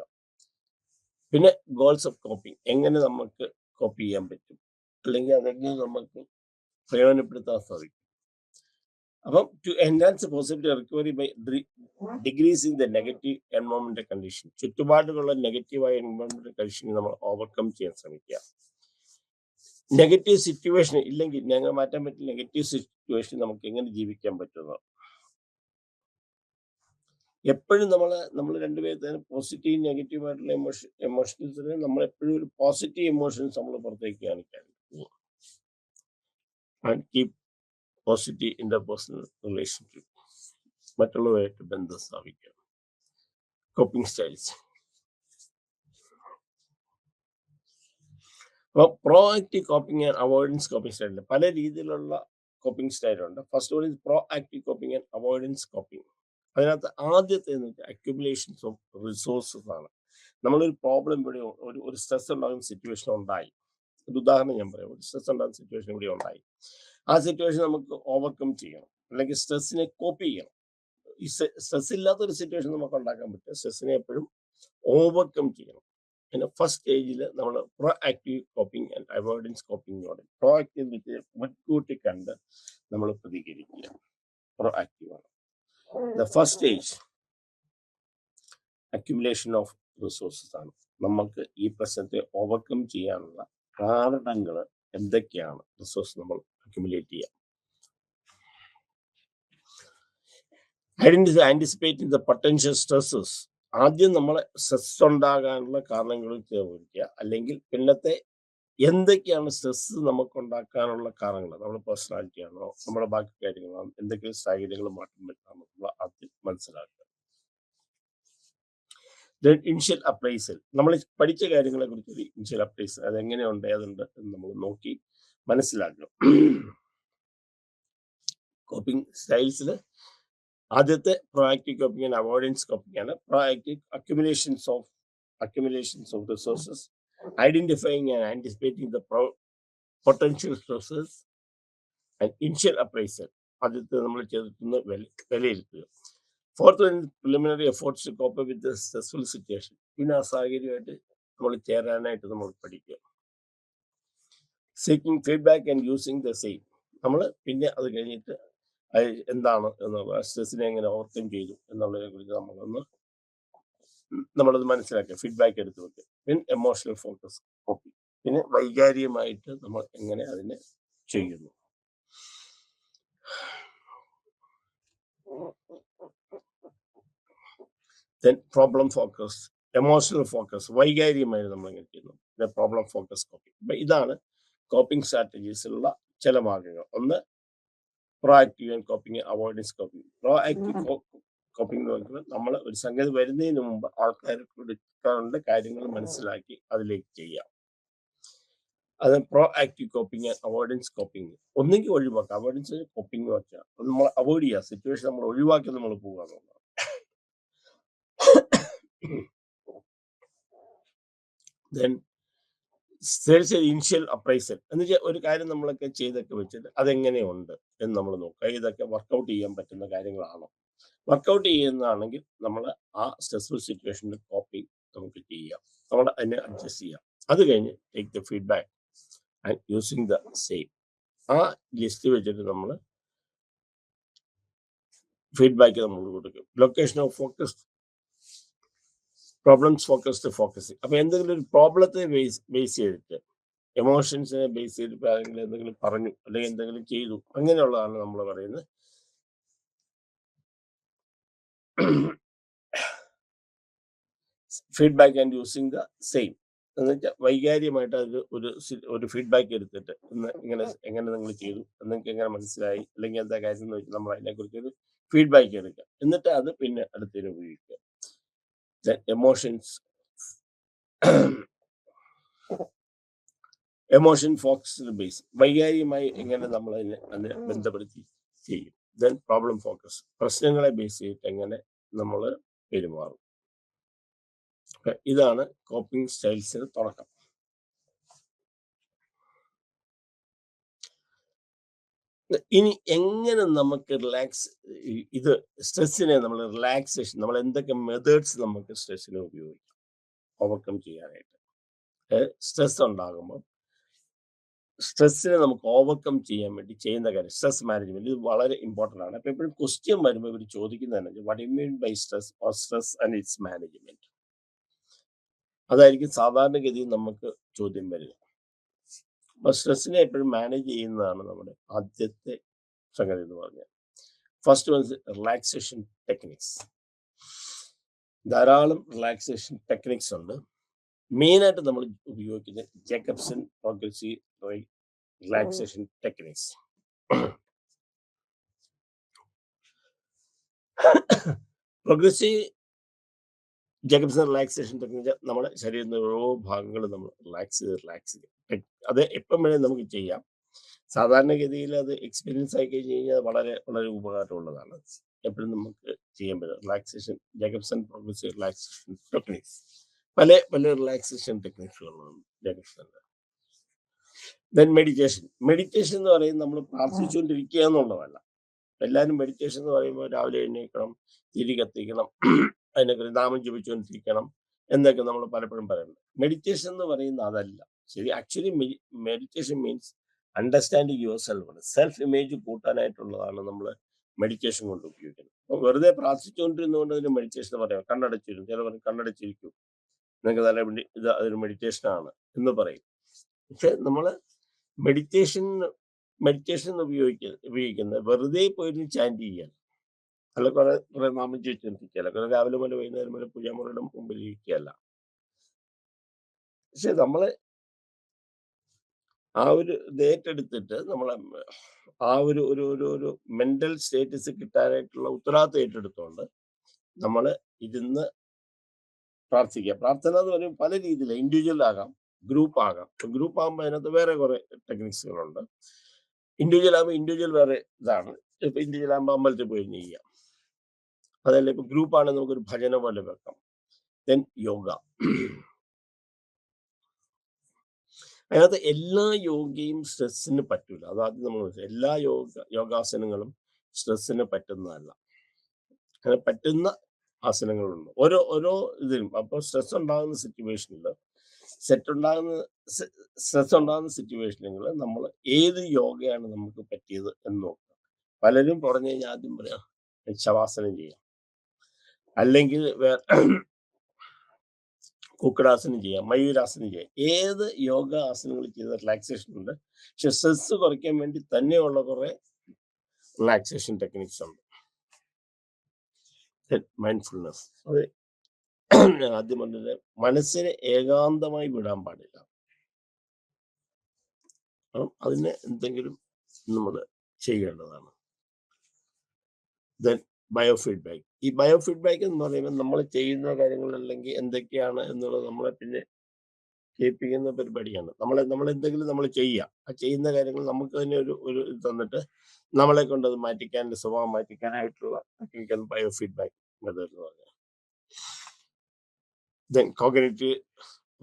S1: പിന്നെ ഗോൾസ് ഓഫ് കോപ്പിംഗ്, എങ്ങനെ നമുക്ക് കോപ്പി ചെയ്യാൻ പറ്റും, അല്ലെങ്കിൽ അതെങ്ങനെ നമുക്ക് പ്രയോജനപ്പെടുത്താൻ സാധിക്കും. അപ്പം to enhance possibility recovery by decreasing the negative എൻവയോൺമെന്റൽ കണ്ടീഷൻ. ചുറ്റുപാടുകളുള്ള നെഗറ്റീവായ എൻവയോൺമെന്റൽ കണ്ടീഷനെ നമ്മൾ ഓവർകം ചെയ്യാൻ ശ്രമിക്കുക. നെഗറ്റീവ് സിറ്റുവേഷൻ ഇല്ലെങ്കിൽ ഞങ്ങൾ മാറ്റാൻ പറ്റില്ല. നെഗറ്റീവ് സിറ്റുവേഷൻ നമുക്ക് എങ്ങനെ ജീവിക്കാൻ പറ്റുന്നു. എപ്പോഴും നമ്മൾ രണ്ടുപേരും പോസിറ്റീവ് നെഗറ്റീവ് ആയിട്ടുള്ള എമോഷൻസിന് നമ്മൾ എപ്പോഴും ഒരു പോസിറ്റീവ് എമോഷൻസ് നമ്മൾ പുറത്തേക്ക് കാണിക്കാൻ and keep positive interpersonal relationship, മറ്റുള്ളവരായിട്ട് ബന്ധം സ്ഥാപിക്കുക. Coping styles. അപ്പോൾ proactive coping and avoidance coping സ്റ്റൈലുണ്ട്. പല രീതിയിലുള്ള കോപ്പിംഗ് സ്റ്റൈലുണ്ട്. First one is proactive coping and avoidance coping. അതിനകത്ത് ആദ്യത്തെ അക്യുമുലേഷൻസ് ഓഫ് റിസോഴ്സസ് ആണ്. നമ്മളൊരു പ്രോബ്ലം ഇവിടെ ഒരു സ്ട്രെസ് ഉണ്ടാകുന്ന സിറ്റുവേഷൻ ഉണ്ടായി. ഒരു ഉദാഹരണം ഞാൻ പറയാം. ഒരു സ്ട്രെസ് ഉണ്ടാകുന്ന സിറ്റുവേഷൻ ഇവിടെ ഉണ്ടായി. ആ സിറ്റുവേഷൻ നമുക്ക് ഓവർകം ചെയ്യണം, അല്ലെങ്കിൽ സ്ട്രെസ്സിനെ കോപ്പി ചെയ്യണം. ഈ സ്ട്രെസ് ഇല്ലാത്തൊരു സിറ്റുവേഷൻ നമുക്ക് ഉണ്ടാക്കാൻ പറ്റും. സ്ട്രെസ്സിനെ എപ്പോഴും ഓവർകം ചെയ്യണം. പിന്നെ ഫസ്റ്റ് സ്റ്റേജിൽ നമ്മൾ pro active coping and avoidance coping model. Pro active മുൻകൂട്ടി കണ്ട് നമ്മൾ പ്രതികരിക്കുക, പ്രോ ആക്റ്റീവ് ആണ്. The first stage accumulation of resources ആണ്. നമുക്ക് ഈ പ്രശ്നത്തെ ഓവർകം ചെയ്യാനുള്ള കാരണങ്ങൾ എന്തൊക്കെയാണ്, റിസോഴ്സ് നമ്മൾ അക്യുമുലേറ്റ് ചെയ്യുക. Anticipating the potential stresses. ആദ്യം നമ്മളെ സ്ട്രെസ് ഉണ്ടാകാനുള്ള കാരണങ്ങൾ ചോദിക്കുക, അല്ലെങ്കിൽ പിന്നത്തെ എന്തൊക്കെയാണ് സ്ട്രെസ് നമുക്ക് ഉണ്ടാക്കാനുള്ള കാരണങ്ങൾ. നമ്മുടെ പേഴ്സണാലിറ്റി ആണോ, നമ്മുടെ ബാക്കി കാര്യങ്ങളാണോ, എന്തൊക്കെ സാഹചര്യങ്ങൾ മാറ്റം വരുത്താണോ നമ്മൾ ആദ്യം മനസ്സിലാക്കുക. Initial appraisal. നമ്മൾ പഠിച്ച കാര്യങ്ങളെ കുറിച്ച് ഒരു ഇനിഷ്യൽ അപ്രൈസൽ, അതെങ്ങനെയുണ്ട് ഏതുണ്ട് എന്ന് നമ്മൾ നോക്കി മനസ്സിലാക്കണം. കോപ്പിംഗ് സ്റ്റൈൽസിൽ ആദ്യത്തെ proactive coping and avoidance coping ആണ്. Proactive accumulations of resources, identifying and anticipating the potential stresses and initial appraisal. ആദ്യത്തെ നമ്മൾ ചെയ്തിട്ടുള്ള വിലയിരുത്തുക. Fourth preliminary efforts to cope with the stressful situation. പിന്നെ ആ സാഹചര്യമായിട്ട് നമ്മൾ ചേരാനായിട്ട് നമ്മൾ പഠിക്കുക. Seeking feedback and using the same. നമ്മൾ പിന്നെ അത് കഴിഞ്ഞിട്ട് എന്താണ് എന്നുള്ള സ്ട്രെസ്സിനെ എങ്ങനെ ഓവർകം ചെയ്തു എന്നുള്ളതിനെ കുറിച്ച് നമ്മളത് മനസ്സിലാക്കുക, ഫീഡ്ബാക്ക് എടുത്ത് വെക്കുക. പിന്നെ എമോഷണൽ ഫോക്കസ് കോപ്പി. പിന്നെ വൈകാരികമായിട്ട് നമ്മൾ എങ്ങനെ അതിനെ ചെയ്യുന്നു. Then problem focus, emotional focus, വൈകാരികമായി നമ്മൾ എങ്ങനെ ചെയ്യുന്നു. Problem focus copy. അപ്പൊ ഇതാണ് കോപ്പിംഗ് സ്ട്രാറ്റജീസിലുള്ള ചില മാർഗങ്ങൾ. ഒന്ന് pro active and coping, avoidance coping. Pro active coping എന്ന് പറയുന്നത് നമ്മൾ ഒരു സംഗതി വരുന്നതിന് മുമ്പ് ആൾക്കാരുടെ കാര്യങ്ങൾ മനസ്സിലാക്കി അതിലേക്ക് ചെയ്യാം. അത് pro active coping and avoidance coping. ഒന്നെങ്കിൽ ഒഴിവാക്കുക, അവോയ്ഡൻസ് കോപ്പിംഗ് വെച്ചാൽ നമ്മൾ അവോയ്ഡ് ചെയ്യുക, സിറ്റുവേഷൻ നമ്മൾ ഒഴിവാക്കി നമ്മൾ പോകുക എന്നുള്ളതാണ്. Then ഇനിഷ്യൽ അപ്രൈസൽ എന്ന് വെച്ചാൽ ഒരു കാര്യം നമ്മളൊക്കെ ചെയ്തൊക്കെ വെച്ചിട്ട് അതെങ്ങനെയുണ്ട് എന്ന് നമ്മൾ നോക്കുക. ഇതൊക്കെ വർക്കൗട്ട് ചെയ്യാൻ പറ്റുന്ന കാര്യങ്ങളാണോ. വർക്കൗട്ട് ചെയ്യുന്നതാണെങ്കിൽ നമ്മൾ ആ സ്ട്രെസ്ഫുൾ സിറ്റുവേഷനിൽ കോപ്പി നമുക്ക് ചെയ്യാം, നമ്മൾ അതിനെ അഡ്ജസ്റ്റ് ചെയ്യാം. അത് കഴിഞ്ഞ് take the feedback and using the same. ആ ലിസ്റ്റ് വെച്ചിട്ട് നമ്മൾ ഫീഡ്ബാക്ക് നമ്മൾ കൊടുക്കും. Location of focus, problems focused focusing. അപ്പൊ എന്തെങ്കിലും ഒരു പ്രോബ്ലത്തെ ബേസ് ചെയ്തിട്ട്, എമോഷൻസിനെ ബേസ് ചെയ്തിട്ട് ആരെങ്കിലും എന്തെങ്കിലും പറഞ്ഞു അല്ലെങ്കിൽ എന്തെങ്കിലും ചെയ്തു, അങ്ങനെയുള്ളതാണ് നമ്മൾ പറയുന്നത് feedback and using the same. എന്ന് വെച്ചാൽ വൈകാരികമായിട്ട് അത് ഒരു ഫീഡ്ബാക്ക് എടുത്തിട്ട് എങ്ങനെ നിങ്ങൾ ചെയ്തു, നിങ്ങൾക്ക് എങ്ങനെ മനസ്സിലായി, അല്ലെങ്കിൽ എന്താ കാര്യം എന്ന് വെച്ചാൽ നമ്മൾ അതിനെക്കുറിച്ച് ഒരു ഫീഡ്ബാക്ക് എടുക്കുക. എന്നിട്ട് അത് പിന്നെ അടുത്തതിന് ഉപയോഗിക്കുക. എമോഷൻ ഫോക്കസ്ഡ് ബേസ്, വൈകാരികമായി എങ്ങനെ നമ്മൾ അതിനെ ബന്ധപ്പെടുത്തി ചെയ്യും. ദെൻ പ്രോബ്ലം ഫോക്കസ്, പ്രശ്നങ്ങളെ ബേസ് ചെയ്തിട്ട് എങ്ങനെ നമ്മൾ പെരുമാറും. ഇതാണ് കോപ്പിംഗ് സ്റ്റൈൽസിന് തുടക്കം. ഇനി എങ്ങനെ നമുക്ക് ഇത് സ്ട്രെസ്സിനെ നമ്മൾ റിലാക്സേഷൻ, നമ്മൾ എന്തൊക്കെ മെത്തേഡ്സ് നമുക്ക് സ്ട്രെസ്സിനെ ഉപയോഗിക്കാം ഓവർകം ചെയ്യാനായിട്ട്. സ്ട്രെസ് ഉണ്ടാകുമ്പോൾ സ്ട്രെസ്സിനെ നമുക്ക് ഓവർകം ചെയ്യാൻ വേണ്ടി ചെയ്യുന്ന കാര്യം സ്ട്രെസ് മാനേജ്മെന്റ്, ഇത് വളരെ ഇമ്പോർട്ടൻ്റ് ആണ്. അപ്പൊ എപ്പോഴും ക്വസ്റ്റ്യൻ വരുമ്പോൾ ഇവർ ചോദിക്കുന്നതന്നെ what you mean by stress or stress and its management. അതായിരിക്കും സാധാരണഗതിയിൽ നമുക്ക് ചോദ്യം വരിക. അപ്പൊ സ്ട്രെസ്സിനെ എപ്പോഴും മാനേജ് ചെയ്യുന്നതാണ് നമ്മുടെ ആദ്യത്തെ സംഗതി എന്ന് പറഞ്ഞാൽ. First one relaxation techniques. ധാരാളം റിലാക്സേഷൻ ടെക്നിക്സ് ഉണ്ട്. മെയിനായിട്ട് നമ്മൾ ഉപയോഗിക്കുന്നത് Jacobson progressive relaxation techniques. Progressive Jacobson relaxation technique നമ്മുടെ ശരീരത്തിൻ്റെ ഓരോ ഭാഗങ്ങളും നമ്മൾ റിലാക്സ് ചെയ്ത് അത് എപ്പം വേണേലും നമുക്ക് ചെയ്യാം. സാധാരണഗതിയിൽ അത് എക്സ്പീരിയൻസ് ആയി കഴിഞ്ഞ് കഴിഞ്ഞാൽ വളരെ വളരെ ഉപകാരമുള്ളതാണ്. എപ്പോഴും നമുക്ക് ചെയ്യാൻ പറ്റും relaxation Jacobson progressive relaxation techniques. പല പല റിലാക്സേഷൻ ടെക്നിക്സുകളാണ് ജേക്കബ്സണിൻ്റെ. ദെൻ മെഡിറ്റേഷൻ എന്ന് പറയുന്നത് നമ്മൾ പ്രാർത്ഥിച്ചുകൊണ്ടിരിക്കുക എന്നുള്ളതല്ല. എല്ലാവരും മെഡിറ്റേഷൻ എന്ന് പറയുമ്പോൾ രാവിലെ എഴുന്നേൽക്കണം, തിരി കത്തിക്കണം, അതിനെക്കുറിച്ച് നാമം ജപിച്ചുകൊണ്ടിരിക്കണം എന്നൊക്കെ നമ്മൾ പലപ്പോഴും പറയുന്നത്. മെഡിറ്റേഷൻ എന്ന് പറയുന്നത് അതല്ല. ശരി, actually meditation means understanding your self. Self image കൂട്ടാനായിട്ടുള്ളതാണ് നമ്മൾ മെഡിറ്റേഷൻ കൊണ്ട് ഉപയോഗിക്കുന്നത്. അപ്പോൾ വെറുതെ പ്രാർത്ഥിച്ചുകൊണ്ടിരുന്നുകൊണ്ട് അതിന് മെഡിറ്റേഷൻ പറയാം. കണ്ണടച്ചിരുന്നു, ചില പറയും കണ്ണടച്ചിരിക്കും, നിങ്ങൾക്ക് നല്ല ഇത് അതൊരു മെഡിറ്റേഷനാണ് എന്ന് പറയും. പക്ഷെ നമ്മൾ മെഡിറ്റേഷൻ ഉപയോഗിക്കുന്നത് വെറുതെ പോയിരുന്ന് ചാൻറ്റ് ചെയ്യാൻ, അല്ല കുറെ നാമം ചോദിച്ചോണ്ടിരിക്കുകയല്ല, കുറെ രാവിലെ മുതൽ വൈകുന്നേരം വരെ പൂജാമുറിയുടെ മുമ്പിൽ ഇരിക്കുകയല്ല. പക്ഷെ നമ്മള് ആ ഒരു ഏറ്റെടുത്തിട്ട് നമ്മളെ ആ ഒരു ഒരു ഒരു ഒരു മെന്റൽ സ്റ്റേറ്റസ് കിട്ടാനായിട്ടുള്ള ഉത്തരവാദിത്വം ഏറ്റെടുത്തുകൊണ്ട് നമ്മൾ ഇരുന്ന് പ്രാർത്ഥിക്കുക. പ്രാർത്ഥന എന്ന് പറയുമ്പോൾ പല രീതിയിൽ ഇൻഡിവിജ്വൽ ആകാം, ഗ്രൂപ്പ് ആകാം. ഗ്രൂപ്പ് ആകുമ്പോൾ അതിനകത്ത് വേറെ കുറെ ടെക്നിക്സുകളുണ്ട്. ഇൻഡിവിജ്വൽ ആകുമ്പോൾ ഇൻഡിവിജ്വൽ വേറെ ഇതാണ്. ഇപ്പൊ ഇൻഡിവിജ്വൽ ആകുമ്പോൾ അമ്പലത്തിൽ പോയി ചെയ്യാം. അതല്ല ഇപ്പൊ ഗ്രൂപ്പ് ആണെങ്കിൽ നമുക്കൊരു ഭജന പോലെ വെക്കാം. ദെൻ യോഗ. അതിനകത്ത് എല്ലാ യോഗയും സ്ട്രെസ്സിന് പറ്റൂല. അതാദ്യം നമ്മൾ എല്ലാ യോഗാസനങ്ങളും സ്ട്രെസ്സിന് പറ്റുന്നതല്ല. അങ്ങനെ പറ്റുന്ന ആസനങ്ങളുണ്ട് ഓരോ ഓരോ ഇതിലും. അപ്പോൾ സ്ട്രെസ് ഉണ്ടാകുന്ന സിറ്റുവേഷനിൽ സ്ട്രെസ് ഉണ്ടാകുന്ന സിറ്റുവേഷനുകളിൽ നമ്മൾ ഏത് യോഗയാണ് നമുക്ക് പറ്റിയത് എന്ന് നോക്കുക. പലരും പറഞ്ഞു കഴിഞ്ഞാൽ ആദ്യം പറയാം ശവാസനം ചെയ്യാം, അല്ലെങ്കിൽ കുക്കടാസനം ചെയ്യാം, മയൂരാസനം ചെയ്യാം. ഏത് യോഗ ആസനങ്ങൾ ചെയ്ത റിലാക്സേഷൻ ഉണ്ട്. പക്ഷെ സ്ട്രെസ് കുറയ്ക്കാൻ വേണ്ടി തന്നെയുള്ള കുറെ റിലാക്സേഷൻ ടെക്നിക്സ് ഉണ്ട്. മൈൻഡ്ഫുൾനെസ്, അത് ആദ്യം പറഞ്ഞത് മനസ്സിനെ ഏകാന്തമായി വിടാൻ പാടില്ല. അതിന് എന്തെങ്കിലും നമ്മൾ ചെയ്യേണ്ടതാണ്. Then biofeedback. ഈ ബയോഫീഡ്ബാക്ക് എന്ന് പറയുമ്പോൾ നമ്മൾ ചെയ്യുന്ന കാര്യങ്ങൾ അല്ലെങ്കിൽ എന്തൊക്കെയാണ് എന്നുള്ളത് നമ്മളെ പിന്നെ കേൾപ്പിക്കുന്ന പരിപാടിയാണ്. നമ്മൾ എന്തെങ്കിലും നമ്മൾ ചെയ്യുക, ആ ചെയ്യുന്ന കാര്യങ്ങൾ നമുക്ക് തന്നെ ഒരു ഇത് തന്നിട്ട് നമ്മളെ കൊണ്ട് അത് മാറ്റിക്കാൻ, സ്വഭാവം മാറ്റിക്കാനായിട്ടുള്ള ടെക്നിക്കാണ് ബയോഫീഡ്ബാക്ക് മെത്തേഡ് എന്ന് പറഞ്ഞാൽ. Then cognitive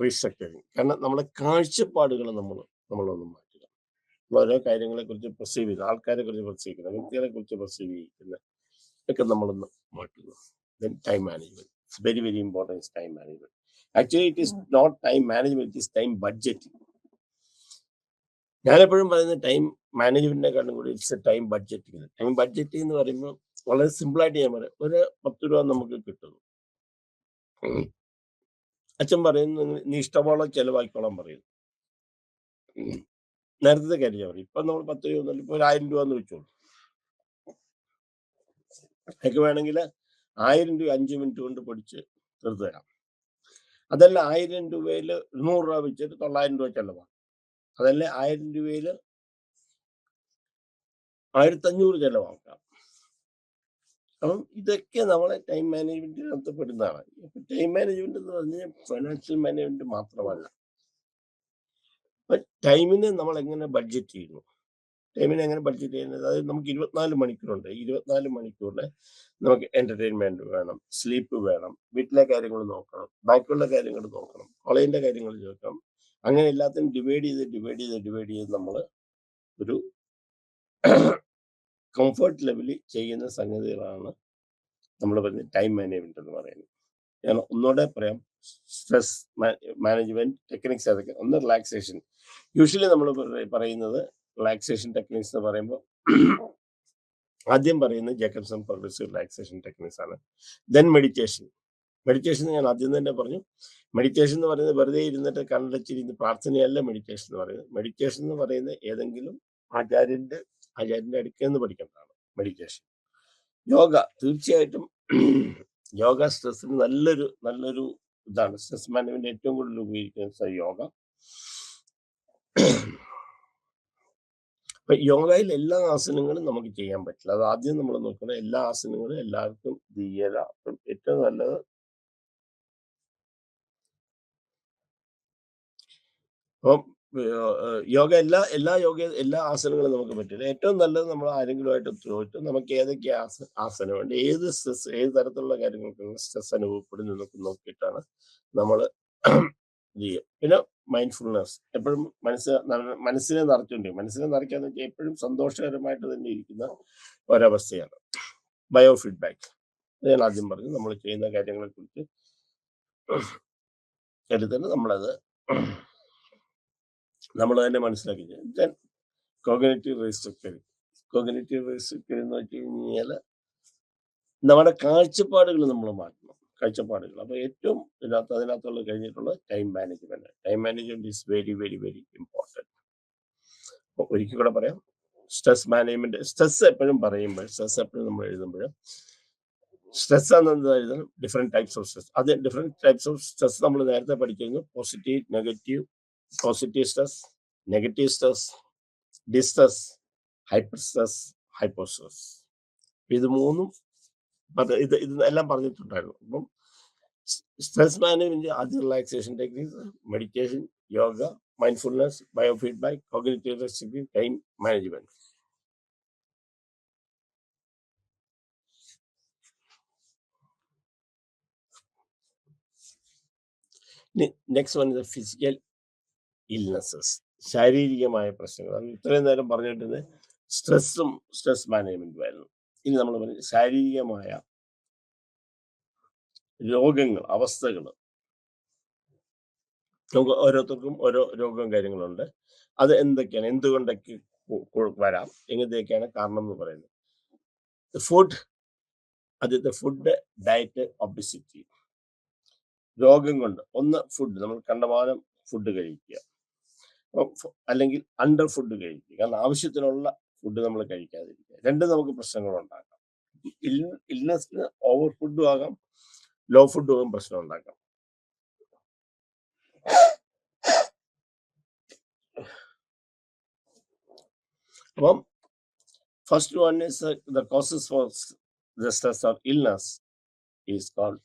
S1: restructuring. കാരണം നമ്മളെ കാഴ്ചപ്പാടുകൾ നമ്മളൊന്നും മാറ്റുക. ഓരോ കാര്യങ്ങളെ കുറിച്ച് പെർസീവ് ചെയ്യുന്ന, ആൾക്കാരെ കുറിച്ച് പെർസീവ് ചെയ്യുന്ന, വ്യക്തികളെ കുറിച്ച് പെർസീവ് ചെയ്യുന്ന ഒക്കെ നമ്മളൊന്ന് മാറ്റുന്നു. Then time management. It's very very important. Time management. Actually it is not time management, it is time budgeting. ഞാനെപ്പോഴും പറയുന്നത് ടൈം മാനേജ്മെന്റിനെക്കാളും കൂടി it's time budgeting. Time budgeting എന്ന് പറയുമ്പോൾ വളരെ സിമ്പിളായിട്ട് ഞാൻ പറയാം. ഒരു 10 രൂപ നമുക്ക് കിട്ടുന്നു. അച്ഛൻ പറയുന്നു നീ ഇഷ്ടമുള്ള ചെലവാക്കിക്കോളാൻ പറയുന്നു. നേരത്തെ കാര്യം ഞാൻ പറയും. ഇപ്പൊ നമ്മൾ 10 രൂപ ഒന്നുമില്ല, ഇപ്പൊ 1000 രൂപ എന്ന് വെച്ചോളൂ. എനിക്ക് വേണമെങ്കിൽ 1000 രൂപ 5 മിനിറ്റ് കൊണ്ട് പൊടിച്ച് തീർത്തു തരാം. അതല്ല 1000 രൂപയിൽ 100 രൂപ വെച്ചിട്ട് 900 രൂപ ചെലവാണ്. അതല്ല 1000 രൂപയിൽ 1500 ചെലവാക്കാം. അപ്പം ഇതൊക്കെ നമ്മളെ ടൈം മാനേജ്മെന്റിനകത്ത് പെടുന്നതാണ്. ടൈം മാനേജ്മെന്റ് എന്ന് പറഞ്ഞാൽ ഫൈനാൻഷ്യൽ മാനേജ്മെന്റ് മാത്രമല്ല. ടൈമിനെ നമ്മൾ എങ്ങനെ ബഡ്ജറ്റ് ചെയ്യുന്നു, ടൈമിനെ എങ്ങനെ ബഡ്ജറ്റ് ചെയ്യുന്നത്? അതായത് നമുക്ക് 24 മണിക്കൂറുണ്ട്. 24 മണിക്കൂറിൽ നമുക്ക് എന്റർടൈൻമെന്റ് വേണം, സ്ലീപ്പ് വേണം, വീട്ടിലെ കാര്യങ്ങൾ നോക്കണം, ബാക്കിയുള്ള കാര്യങ്ങൾ നോക്കണം, കോളേജിന്റെ കാര്യങ്ങൾ നോക്കണം. അങ്ങനെ എല്ലാത്തിനും ഡിവൈഡ് ചെയ്ത് നമ്മൾ ഒരു കംഫർട്ട് ലെവലിൽ ചെയ്യുന്ന സംഗതികളാണ് നമ്മൾ പറയുന്നത് ടൈം മാനേജ്മെന്റ് എന്ന് പറയുന്നത്. ഞാൻ ഒന്നുകൂടെ പറയാം. സ്ട്രെസ് മാനേജ്മെന്റ് ടെക്നിക്സ് ഏതൊക്കെ? ഒന്ന് റിലാക്സേഷൻ. യൂഷ്വലി നമ്മൾ പറയുന്നത് റിലാക്സേഷൻ ടെക്നിക്സ് എന്ന് പറയുമ്പോൾ ആദ്യം പറയുന്നത് ജേക്കബ്സൺ പ്രോഗ്രസീവ് റിലാക്സേഷൻ ടെക്നിക്സ് ആണ്. Then meditation. ഞാൻ ആദ്യം തന്നെ പറഞ്ഞു, മെഡിറ്റേഷൻ എന്ന് പറയുന്നത് വെറുതെ ഇരുന്നിട്ട് കണ്ണടച്ചിരുന്ന് പ്രാർത്ഥനയല്ല മെഡിറ്റേഷൻ എന്ന് പറയുന്നത്. മെഡിറ്റേഷൻ എന്ന് പറയുന്നത് ഏതെങ്കിലും ആചാര്യന്റെ അടുക്കൽ നിന്ന് പഠിക്കേണ്ടതാണ് മെഡിറ്റേഷൻ. യോഗ തീർച്ചയായിട്ടും യോഗ സ്ട്രെസ്സിന് നല്ലൊരു ഇതാണ്. സ്ട്രെസ് മാനേജ്മെന്റ് ഏറ്റവും കൂടുതൽ ഉപയോഗിക്കുന്ന യോഗ. അപ്പൊ യോഗയിൽ എല്ലാ ആസനങ്ങളും നമുക്ക് ചെയ്യാൻ പറ്റില്ല. അത് ആദ്യം നമ്മൾ നോക്കണം. എല്ലാ ആസനങ്ങളും എല്ലാവർക്കും ചെയ്യല. അപ്പം ഏറ്റവും നല്ലത് അപ്പം യോഗ എല്ലാ ആസനങ്ങളും നമുക്ക് പറ്റില്ല. ഏറ്റവും നല്ലത് നമ്മൾ ആരെങ്കിലുമായിട്ട് ചോദിച്ചു നമുക്ക് ഏതൊക്കെ ആസനമുണ്ട്, ഏത് സ്ട്രെസ്, ഏത് തരത്തിലുള്ള കാര്യങ്ങൾക്കാണ് സ്ട്രെസ് അനുഭവപ്പെടുന്നത് എന്നൊക്കെ നോക്കിയിട്ടാണ് നമ്മൾ ഇത് ചെയ്യുക. പിന്നെ മൈൻഡ്ഫുൾനെസ് എപ്പോഴും മനസ്സിനെ നിറച്ചുകൊണ്ടിരിക്കും. മനസ്സിനെ നിറയ്ക്കാന്ന് വെച്ചാൽ എപ്പോഴും സന്തോഷകരമായിട്ട് തന്നെ ഇരിക്കുന്ന ഒരവസ്ഥയാണ്. ബയോ ഫീഡ്ബാക്ക് ഞാൻ ആദ്യം പറഞ്ഞു. നമ്മൾ ചെയ്യുന്ന കാര്യങ്ങളെ കുറിച്ച് എടുത്തിട്ട് നമ്മൾ തന്നെ മനസ്സിലാക്കി. Then cognitive restructuring. Cognitive restructuring എന്ന് വെച്ച് കഴിഞ്ഞാൽ നമ്മുടെ കാഴ്ചപ്പാടുകൾ നമ്മൾ മാറ്റണം. കാഴ്ചപ്പാടുകൾ. അപ്പോൾ ഏറ്റവും അതിനകത്തുള്ള കഴിഞ്ഞിട്ടുള്ള time management. Time management is very very very important. അപ്പോൾ ഒരിക്കൽ കൂടെ പറയാം. Stress management. സ്ട്രെസ് എപ്പോഴും നമ്മൾ എഴുതുമ്പോൾ സ്ട്രെസ് എന്നത് എഴുതണം. Different types of stress. അത് ഡിഫറെന്റ് ടൈപ്സ് ഓഫ് സ്ട്രെസ് നമ്മൾ നേരത്തെ പഠിച്ചിരുന്നു. Positive stress, negative stress, distress, hyper stress, hypo stress. ഇത് മൂന്നും ഇത് എല്ലാം പറഞ്ഞിട്ടുണ്ടായിരുന്നു. അപ്പം സ്ട്രെസ് മാനേജ്മെന്റ് ആദ്യം relaxation techniques, meditation, yoga, mindfulness, biofeedback, cognitive restricting, time management. Next one is physical illnesses. ശാരീരികമായ പ്രശ്നങ്ങൾ. അത് ഇത്രയും നേരം പറഞ്ഞിട്ട് സ്ട്രെസ്സും സ്ട്രെസ് മാനേജ്മെന്റുമായിരുന്നു. ഇനി നമ്മൾ പറഞ്ഞ ശാരീരികമായ രോഗങ്ങൾ, അവസ്ഥകൾ. നമുക്ക് ഓരോരുത്തർക്കും ഓരോ രോഗവും കാര്യങ്ങളുണ്ട്. അത് എന്തൊക്കെയാണ്, എന്തുകൊണ്ടൊക്കെ വരാം, എങ്ങനെയൊക്കെയാണ് കാരണം എന്ന് പറയുന്നത്. ഫുഡ്, ആദ്യത്തെ ഫുഡ്, ഡയറ്റ്, ഒബിസിറ്റി. രോഗം കൊണ്ട് ഒന്ന് ഫുഡ്, നമ്മൾ കണ്ടമാനം ഫുഡ് കഴിക്കുക, അല്ലെങ്കിൽ അണ്ടർ ഫുഡ് കഴിക്കുക. കാരണം ആവശ്യത്തിനുള്ള ഫുഡ് നമ്മൾ കഴിക്കാതിരിക്കുക. രണ്ടും നമുക്ക് പ്രശ്നങ്ങൾ ഉണ്ടാക്കാം. ഇൽനെസ്സിന് ഓവർ ഫുഡും ആകാം, ലോ ഫുഡും ആകും പ്രശ്നം ഉണ്ടാക്കാം. അപ്പം first one is the causes for the stress or illness is called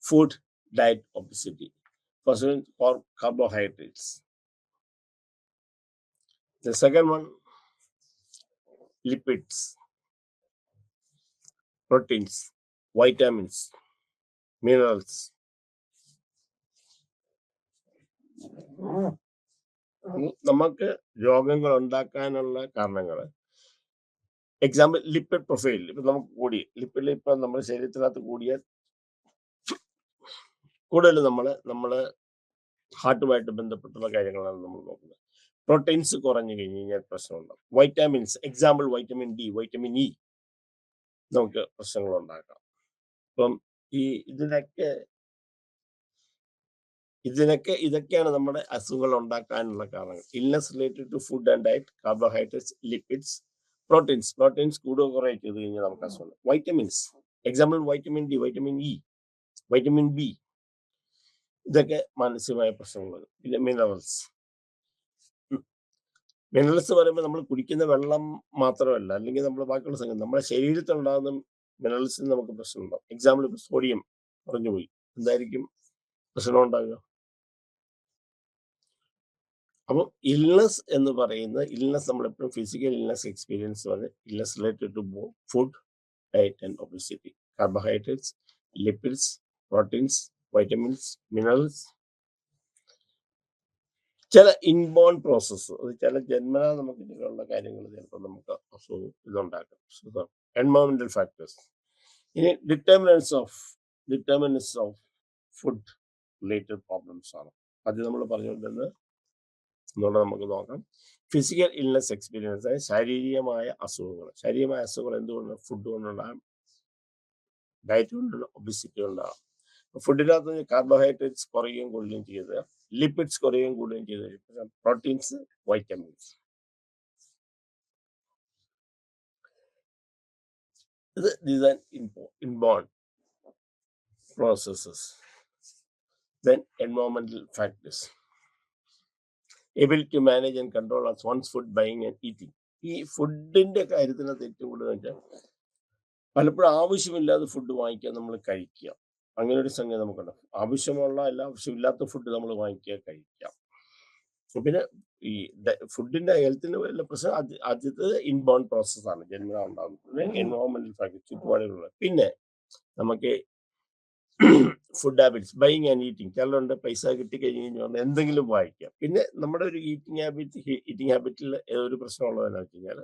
S1: food, diet, obesity. First one for carbohydrates. The second one, lipids, proteins, vitamins, minerals. നമുക്ക് രോഗങ്ങൾ ഉണ്ടാക്കാനുള്ള കാരണങ്ങൾ, എക്സാമ്പിൾ ലിപ്പിഡ് പ്രൊഫൈൽ. ഇപ്പൊ നമുക്ക് ലിപ്പിഡിൽ ഇപ്പൊ നമ്മുടെ ശരീരത്തിനകത്ത് കൂടിയാൽ കൂടുതൽ നമ്മള് ഹാർട്ടുമായിട്ട് ബന്ധപ്പെട്ടുള്ള കാര്യങ്ങളാണ് നമ്മൾ നോക്കുന്നത്. പ്രോട്ടീൻസ് കുറഞ്ഞു കഴിഞ്ഞ് കഴിഞ്ഞാൽ പ്രശ്നമുണ്ടാകും. Vitamins, example vitamin D, vitamin E നമുക്ക് പ്രശ്നങ്ങൾ ഉണ്ടാക്കാം. അപ്പം ഇതൊക്കെയാണ് നമ്മുടെ അസുഖങ്ങൾ ഉണ്ടാക്കാനുള്ള കാരണങ്ങൾ. Illness related to food and diet, carbohydrates, lipids, proteins കൂടുക കുറേ ചെയ്ത് കഴിഞ്ഞാൽ നമുക്ക് അസുഖം. Vitamins, example vitamin D, vitamin E, vitamin B, ഇതൊക്കെ മാനസികമായ പ്രശ്നങ്ങൾ. പിന്നെ മിനറൽസ് പറയുമ്പോൾ നമ്മൾ കുടിക്കുന്ന വെള്ളം മാത്രമല്ല, അല്ലെങ്കിൽ നമ്മൾ ബാക്കിയുള്ള സംഗതി നമ്മുടെ ശരീരത്തിൽ ഉണ്ടാകുന്ന മിനറൽസിന് നമുക്ക് പ്രശ്നമുണ്ടാകും. എക്സാമ്പിൾ ഇപ്പോൾ സോഡിയം കുറഞ്ഞുപോയി, എന്തായിരിക്കും പ്രശ്നം ഉണ്ടാകുക? അപ്പോൾ ഇൽനെസ് എന്ന് പറയുന്നത്, ഇൽനെസ് നമ്മളെപ്പോഴും ഫിസിക്കൽ ഇൽനെസ് എക്സ്പീരിയൻസ് പറഞ്ഞ് illness related to food, diet and obesity, carbohydrates, lipids, proteins, vitamins, minerals. ചില ഇൻബോൺ പ്രോസസ്സ്, അത് ചില ജന്മനാ നമുക്ക് ഇതിലുള്ള കാര്യങ്ങൾ ചിലപ്പോൾ നമുക്ക് അസുഖം ഇതുണ്ടാക്കാം. എൻവയോൺമെന്റൽ ഫാക്ടേഴ്സ്. ഇനി determinants of food related problems ആണ് അത് നമ്മൾ പറഞ്ഞുകൊണ്ടിരുന്നത്. എന്നുള്ളത് നമുക്ക് നോക്കാം. ഫിസിക്കൽ ഇൽനെസ് എക്സ്പീരിയൻസ്, ശാരീരികമായ അസുഖങ്ങൾ എന്തുകൊണ്ട്? ഫുഡ് കൊണ്ടുണ്ടാകാം, ഡയറ്റ് കൊണ്ടുള്ള, ഒബിസിറ്റി ഉണ്ടാകാം. ഫുഡിനകത്ത് കാർബോഹൈഡ്രേറ്റ്സ് കുറയുകയും കൂടുകയും ചെയ്ത്, ലിപ്പിഡ്സ് കുറയുകയും കൂടുകയും ചെയ്ത്, proteins, vitamins. These are inborn processes. Then environmental factors. Ability to manage and control us one's food buying and eating. ഈ ഫുഡിന്റെ കാര്യത്തിനകത്ത് ഏറ്റവും കൂടുതൽ വെച്ചാൽ പലപ്പോഴും ആവശ്യമില്ലാതെ ഫുഡ് വാങ്ങിക്കാൻ നമ്മൾ കഴിക്കുക. അങ്ങനെ ഒരു സംഗതി നമുക്കുണ്ട്. ആവശ്യമുള്ള അല്ല, ആവശ്യമില്ലാത്ത ഫുഡ് നമ്മൾ വാങ്ങിക്കുക, കഴിക്കാം. പിന്നെ ഈ ഫുഡിന്റെ ഹെൽത്തിന് വല്ല പ്രശ്നം ആദ്യത്തേത് ഇൻബോൺ പ്രോസസ്സാണ് ജന്മനാ ഉണ്ടാകുന്നത്. എൻവയോൺമെന്റൽ ഫാക്ടർ ചുറ്റുപാടുകളുള്ള. പിന്നെ നമുക്ക് food habits buying and eating. ചിലരുണ്ട് പൈസ കിട്ടിക്കഴിഞ്ഞ് എന്തെങ്കിലും വാങ്ങിക്കാം. പിന്നെ നമ്മുടെ ഒരു ഈറ്റിംഗ് ഹാബിറ്റിൽ ഒരു പ്രശ്നമുള്ളതെന്ന് വെച്ച് കഴിഞ്ഞാൽ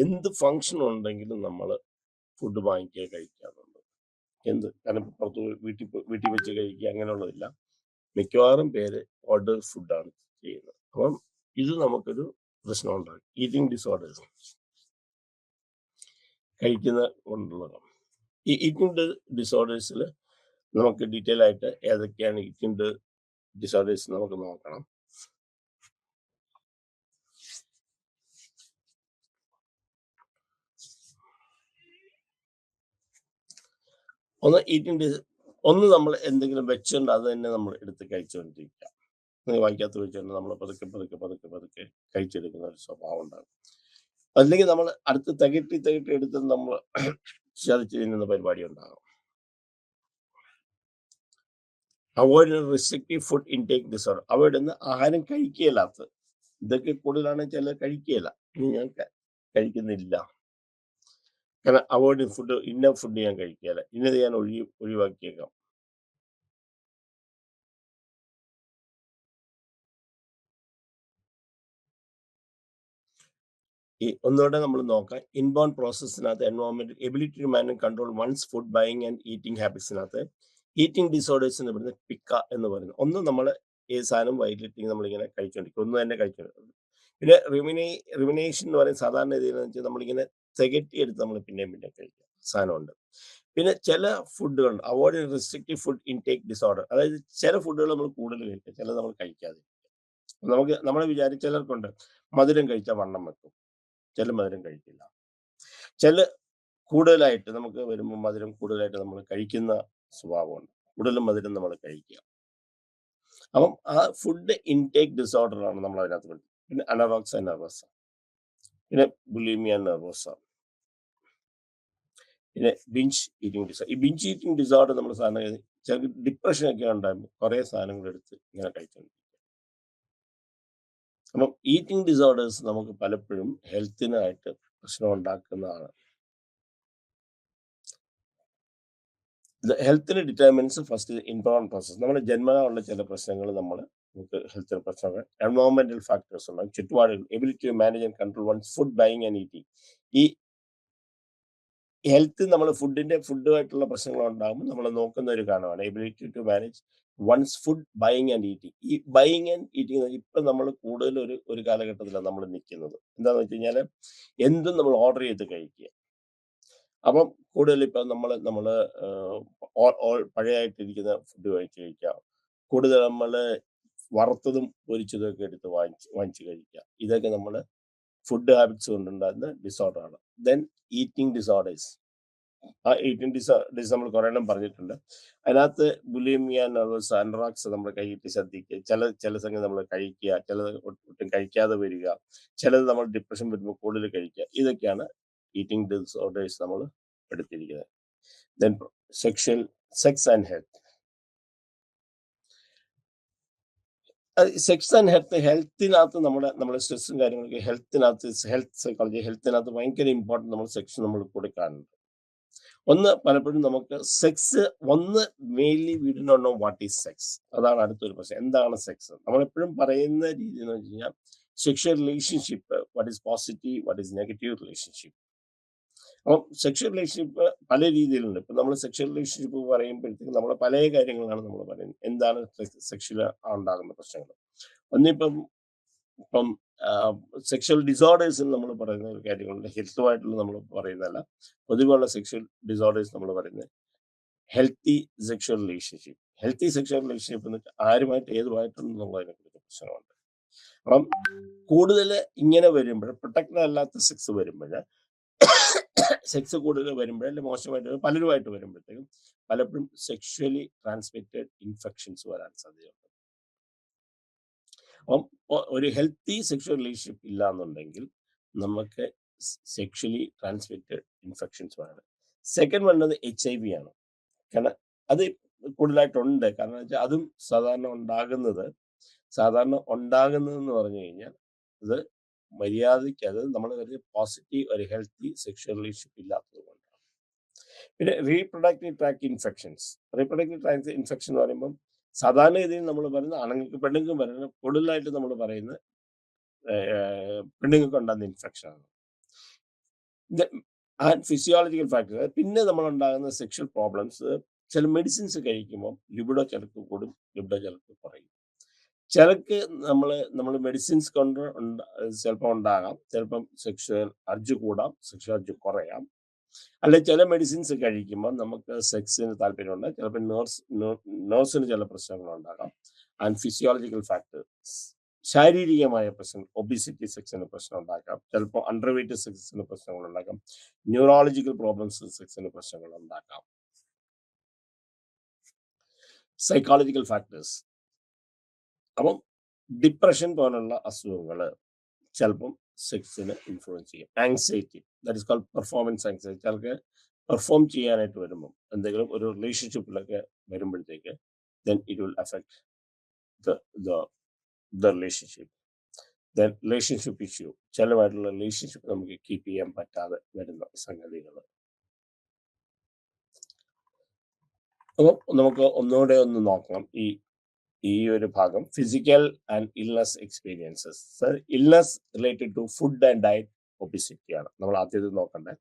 S1: എന്ത് ഫങ്ഷൻ ഉണ്ടെങ്കിലും നമ്മൾ ഫുഡ് വാങ്ങിക്കുക, കഴിക്കാറുണ്ട്. കാരണം പുറത്ത് വീട്ടിൽ വെച്ച് കഴിക്കുക അങ്ങനെയുള്ളതില്ല. മിക്കവാറും പേര് ഓർഡർ ഫുഡാണ് ചെയ്യുന്നത്. അപ്പം ഇത് നമുക്കൊരു പ്രശ്നം ഉണ്ടാകും. ഈറ്റിംഗ് ഡിസോർഡേഴ്സ് കഴിക്കുന്ന കൊണ്ടുള്ളതാണ്. ഈ ഈറ്റിംഗ് ഡിസോർഡേഴ്സിൽ നമുക്ക് ഡീറ്റെയിൽ ആയിട്ട് ഏതൊക്കെയാണ് ഈറ്റിംഗ് ഡിസോർഡേഴ്സ് നമുക്ക് നോക്കണം. ഒന്ന് നമ്മൾ എന്തെങ്കിലും വെച്ചുകൊണ്ട് അത് തന്നെ നമ്മൾ എടുത്ത് കഴിച്ചുകൊണ്ടിരിക്കുക. വായിക്കാത്ത വെച്ചുകൊണ്ട് നമ്മൾ പതുക്കെ പതുക്കെ പതുക്കെ പതുക്കെ കഴിച്ചെടുക്കുന്ന ഒരു സ്വഭാവം ഉണ്ടാകും. അല്ലെങ്കിൽ നമ്മൾ അടുത്ത് തികട്ടി എടുത്ത് നമ്മൾ ചതച്ച് തിന്നുന്ന പരിപാടി ഉണ്ടാകും. Avoid restrictive food intake disorder. Avoid എന്ന് ആഹാരം കഴിക്കുകയില്ലാത്ത, ഇതൊക്കെ കൂടുതലാണ് ചില കഴിക്കുകയില്ല. ഇനി ഞാൻ കഴിക്കുന്നില്ല, കാരണം അവോയ്ഡ് ഫുഡ്, ഇന്ന ഫുഡ് ഞാൻ കഴിക്കുകയില്ല, ഇന്നത് ഞാൻ ഒഴിവാക്കിയേക്കാം. ഈ ഒന്നുകൂടെ നമ്മൾ നോക്കാം. ഇൻബോൺ പ്രോസസ്സിനകത്ത് environment ability to manage control one's food buying and eating ഹാബിറ്റ്സിനകത്ത് ഈറ്റിംഗ് ഡിസോർഡേഴ്സ് എന്ന് പറയുന്നത് പിക്ക എന്ന് പറയുന്നത്. ഒന്ന്, നമ്മൾ ഏത് സാധനം വയറ്റിലിട്ടെങ്കിൽ നമ്മളിങ്ങനെ കഴിച്ചുകൊണ്ടിരിക്കും, ഒന്ന് തന്നെ കഴിച്ചുകൊണ്ടിരിക്കും. പിന്നെ റിമിനേഷൻ എന്ന് പറയുന്നത് സാധാരണ രീതിയിലെന്ന് വെച്ചാൽ നമ്മളിങ്ങനെ തികട്ടിയെടുത്ത് നമ്മൾ പിന്നെയും കഴിക്കുക സാധനമുണ്ട്. പിന്നെ ചില ഫുഡുകളുണ്ട് avoid restrictive food intake disorder. അതായത് ചില ഫുഡുകൾ നമ്മൾ കൂടുതൽ കഴിക്കുക, ചിലത് നമ്മൾ കഴിക്കാതെ. നമ്മളെ ചിലർക്കുണ്ട് മധുരം കഴിച്ചാൽ വണ്ണം വെക്കും, ചില മധുരം കഴിക്കില്ല. ചില കൂടുതലായിട്ട് നമുക്ക് വരുമ്പോൾ മധുരം കൂടുതലായിട്ട് നമ്മൾ കഴിക്കുന്ന സ്വഭാവമുണ്ട്, കൂടുതലും മധുരം നമ്മൾ കഴിക്കുക. അപ്പം ആ ഫുഡ് ഇൻടേക്ക് ഡിസോർഡർ ആണ് നമ്മൾ അതിനകത്ത് പഠിക്കുന്നത്. പിന്നെ അനറോക്സിയ നെർവോസ, പിന്നെ ബുലിമിയ നെർവോസ, പിന്നെ ബിഞ്ച് ഈറ്റിംഗ് ഡിസോർഡർ. ഈ ബിഞ്ച് ഈറ്റിംഗ് ഡിസോർഡർ നമ്മൾ സാധാരണ ചില ഡിപ്രഷൻ ഒക്കെ ഉണ്ടാകുമ്പോൾ കുറേ സാധനങ്ങൾ എടുത്ത് ഇങ്ങനെ കഴിച്ചുകൊണ്ടിരിക്കും. അപ്പം ഈറ്റിംഗ് ഡിസോർഡേഴ്സ് നമുക്ക് പലപ്പോഴും ഹെൽത്തിനായിട്ട് പ്രശ്നം ഉണ്ടാക്കുന്നതാണ്. ഹെൽത്തിന് ഡിറ്റർമിൻസ് ഫസ്റ്റ് ഇൻബോൺ പ്രോസസ്. നമ്മുടെ ജന്മനാ ഉള്ള ചില പ്രശ്നങ്ങൾ നമുക്ക് ഹെൽത്തിന് പ്രശ്നങ്ങൾ, എൻവയോൺമെന്റൽ ഫാക്ടേഴ്സ് ഉണ്ടാകും, ചുറ്റുപാടുകൾ, ability to manage and control one's food buying and eating. ഈ ഹെൽത്ത് നമ്മൾ ഫുഡുമായിട്ടുള്ള പ്രശ്നങ്ങൾ ഉണ്ടാകുമ്പോൾ നമ്മൾ നോക്കുന്ന ഒരു കാരണമാണ് ability to manage one's food buying and eating. ഈ ബൈയിങ് ആൻഡ് ഈറ്റിംഗ് ഇപ്പം നമ്മൾ കൂടുതൽ ഒരു കാലഘട്ടത്തിലാണ് നമ്മൾ നിൽക്കുന്നത്. എന്താണെന്ന് വെച്ച് കഴിഞ്ഞാൽ എന്തും നമ്മൾ ഓർഡർ ചെയ്ത് കഴിക്കുക. അപ്പം കൂടുതൽ ഇപ്പം നമ്മൾ പഴയതായിട്ടിരിക്കുന്ന ഫുഡ് കഴിക്കാം. കൂടുതൽ നമ്മൾ വറുത്തതും പൊരിച്ചതും ഒക്കെ എടുത്ത് വാങ്ങിച്ച് കഴിക്കുക. ഇതൊക്കെ നമ്മൾ ഫുഡ് ഹാബിറ്റ്സ് കൊണ്ടുണ്ടാകുന്ന ഡിസോർഡറാണ്. Then eating disorders. ആ ഈറ്റിംഗ് ഡിസോർഡേഴ്സ് നമ്മൾ കുറേ എണ്ണം പറഞ്ഞിട്ടുണ്ട്. അതിനകത്ത് ബുലിമിയ നെർവോസ, അനറോക്സിയ നമ്മൾ കൈയിട്ട് ശ്രദ്ധിക്കുക. ചില സംഗതി നമ്മൾ കഴിക്കുക, ചിലത് ഒട്ടും കഴിക്കാതെ വരിക, ചിലത് നമ്മൾ ഡിപ്രഷൻ വരുമ്പോൾ കൂടുതൽ കഴിക്കുക. ഇതൊക്കെയാണ് ഈറ്റിംഗ് ഡിസോർഡേഴ്സ് നമ്മൾ എടുത്തിരിക്കുന്നത്. Then sex and health. Sex and ഹെൽത്തിനകത്ത് നമ്മുടെ സ്ട്രെസ്സും കാര്യങ്ങളൊക്കെ ഹെൽത്ത് സൈക്കോളജി ഹെൽത്തിനകത്ത് ഭയങ്കര ഇമ്പോർട്ടൻറ്റ് നമ്മൾ സെക്സ് നമ്മൾ കൊടുക്കാറുണ്ട്. ഒന്ന്, പലപ്പോഴും നമുക്ക് sex mainly we do not know what is sex. അതാണ് അടുത്തൊരു പ്രശ്നം. എന്താണ് സെക്സ്? നമ്മളെപ്പോഴും പറയുന്ന രീതി എന്ന് വെച്ച് കഴിഞ്ഞാൽ sexual relationship, what is positive, what is negative relationship. അപ്പം സെക്ഷൽ റിലേഷൻഷിപ്പ് പല രീതിയിലുണ്ട്. ഇപ്പം നമ്മൾ സെക്ഷൽ റിലേഷൻഷിപ്പ് പറയുമ്പോഴത്തേക്ക് നമ്മൾ പല കാര്യങ്ങളാണ് നമ്മൾ പറയുന്നത്. എന്താണ് സെക്ഷൽ ഉണ്ടാകുന്ന പ്രശ്നങ്ങൾ. ഒന്നിപ്പം സെക്ഷൽ ഡിസോർഡേഴ്സിൽ നമ്മൾ പറയുന്ന ഒരു കാര്യങ്ങളുണ്ട്. ഹെൽത്തുമായിട്ടുള്ള നമ്മൾ പറയുന്നതല്ല, പൊതുവെയുള്ള സെക്ഷൽ ഡിസോർഡേഴ്സ് നമ്മൾ പറയുന്നത് healthy sexual relationship. Healthy sexual relationship എന്ന് വെച്ചാൽ ആരുമായിട്ട് ഏതുമായിട്ടുള്ളതിനെ കുറിച്ച് പ്രശ്നമുണ്ട്. അപ്പം കൂടുതൽ ഇങ്ങനെ വരുമ്പോൾ പ്രൊട്ടക്റ്റഡ് അല്ലാത്ത സെക്സ് വരുമ്പോൾ സെക്സ് കൂടുതൽ വരുമ്പോൾ അല്ലെങ്കിൽ മോശമായിട്ട് പലരുമായിട്ട് വരുമ്പോഴത്തേക്കും പലപ്പോഴും സെക്ഷുവലി ട്രാൻസ്മിറ്റഡ് ഇൻഫെക്ഷൻസ് വരാൻ സാധ്യതയുണ്ട്. അപ്പം ഒരു ഹെൽത്തി സെക്ഷൽ റിലേഷൻഷിപ്പ് ഇല്ല എന്നുണ്ടെങ്കിൽ നമുക്ക് സെക്ഷലി ട്രാൻസ്മിറ്റഡ് ഇൻഫെക്ഷൻസ് വരാണ്. സെക്കൻഡ് വന്നത് HIV ആണ്. കാരണം അത് കൂടുതലായിട്ടുണ്ട്. കാരണം വെച്ചാൽ അതും സാധാരണ ഉണ്ടാകുന്നതെന്ന് പറഞ്ഞു കഴിഞ്ഞാൽ അത് മര്യാദയ്ക്ക് അത് നമ്മൾ പോസിറ്റീവ് ഒരു ഹെൽത്തി സെക്ഷൽ റിലേഷൻഷിപ്പ് ഇല്ലാത്തത് കൊണ്ടാണ്. പിന്നെ reproductive tract infections. Reproductive tract infection എന്ന് പറയുമ്പം സാധാരണഗതിയിൽ നമ്മൾ പറയുന്ന ആണുങ്ങൾക്ക് പെണ്ണുങ്ങൾക്കും പറയുന്നത് കൂടുതലായിട്ട് നമ്മൾ പറയുന്നത് പെണ്ണുങ്ങൾക്ക് ഉണ്ടാകുന്ന ഇൻഫെക്ഷനാണ്. Physiological factor. പിന്നെ നമ്മളുണ്ടാകുന്ന സെക്ഷൽ പ്രോബ്ലംസ് ചില മെഡിസിൻസ് കഴിക്കുമ്പോൾ ലിബിഡോ ചിലർക്ക് കൂടും, ലിബിഡോ ചിലർക്ക് കുറയും. ചിലർക്ക് നമ്മൾ മെഡിസിൻസ് കൊണ്ട് ചിലപ്പോൾ ഉണ്ടാകാം, ചിലപ്പം സെക്ഷൽ അർജ് കൂടാം, സെക്ഷൽ അർജ് കുറയാം. അല്ലെ ചില മെഡിസിൻസ് കഴിക്കുമ്പോൾ നമുക്ക് സെക്സിന് താല്പര്യമുണ്ട്, ചിലപ്പോൾ നേഴ്സിന് ചില പ്രശ്നങ്ങളുണ്ടാകാം. ആൻഡ് ഫിസിയോളജിക്കൽ ഫാക്ടേഴ്സ്, ശാരീരികമായ പ്രശ്നം, ഒബിസിറ്റി സെക്സിന് പ്രശ്നം ഉണ്ടാക്കാം, ചിലപ്പോൾ അണ്ടർവെയ്റ്റ് സെക്സിന് പ്രശ്നങ്ങൾ ഉണ്ടാക്കാം, ന്യൂറോളജിക്കൽ പ്രോബ്ലംസ് സെക്സിന് പ്രശ്നങ്ങൾ ഉണ്ടാക്കാം. സൈക്കോളജിക്കൽ ഫാക്ടേഴ്സ്, അപ്പം ഡിപ്രഷൻ പോലുള്ള അസുഖങ്ങൾ ചിലപ്പം സെക്സിന് ഇൻഫ്ലുവൻസ് ചെയ്യും. Anxiety, that is called performance anxiety. ചിലർക്ക് പെർഫോം ചെയ്യാനായിട്ട് വരുമ്പം എന്തെങ്കിലും ഒരു റിലേഷൻഷിപ്പിലൊക്കെ വരുമ്പോഴത്തേക്ക് then it will affect the relationship. Then relationship issue, ചിലവായിട്ടുള്ള റിലേഷൻഷിപ്പ് നമുക്ക് കീപ്പ് ചെയ്യാൻ പറ്റാതെ വരുന്ന സംഗതികൾ. അപ്പം നമുക്ക് ഒന്നുകൂടെ ഒന്ന് നോക്കണം ഈ ഒരു ഭാഗം. Physical and illness experiences. Illness related to food and diet, obesity ആണ് നമ്മൾ ആദ്യം നോക്കേണ്ടത്.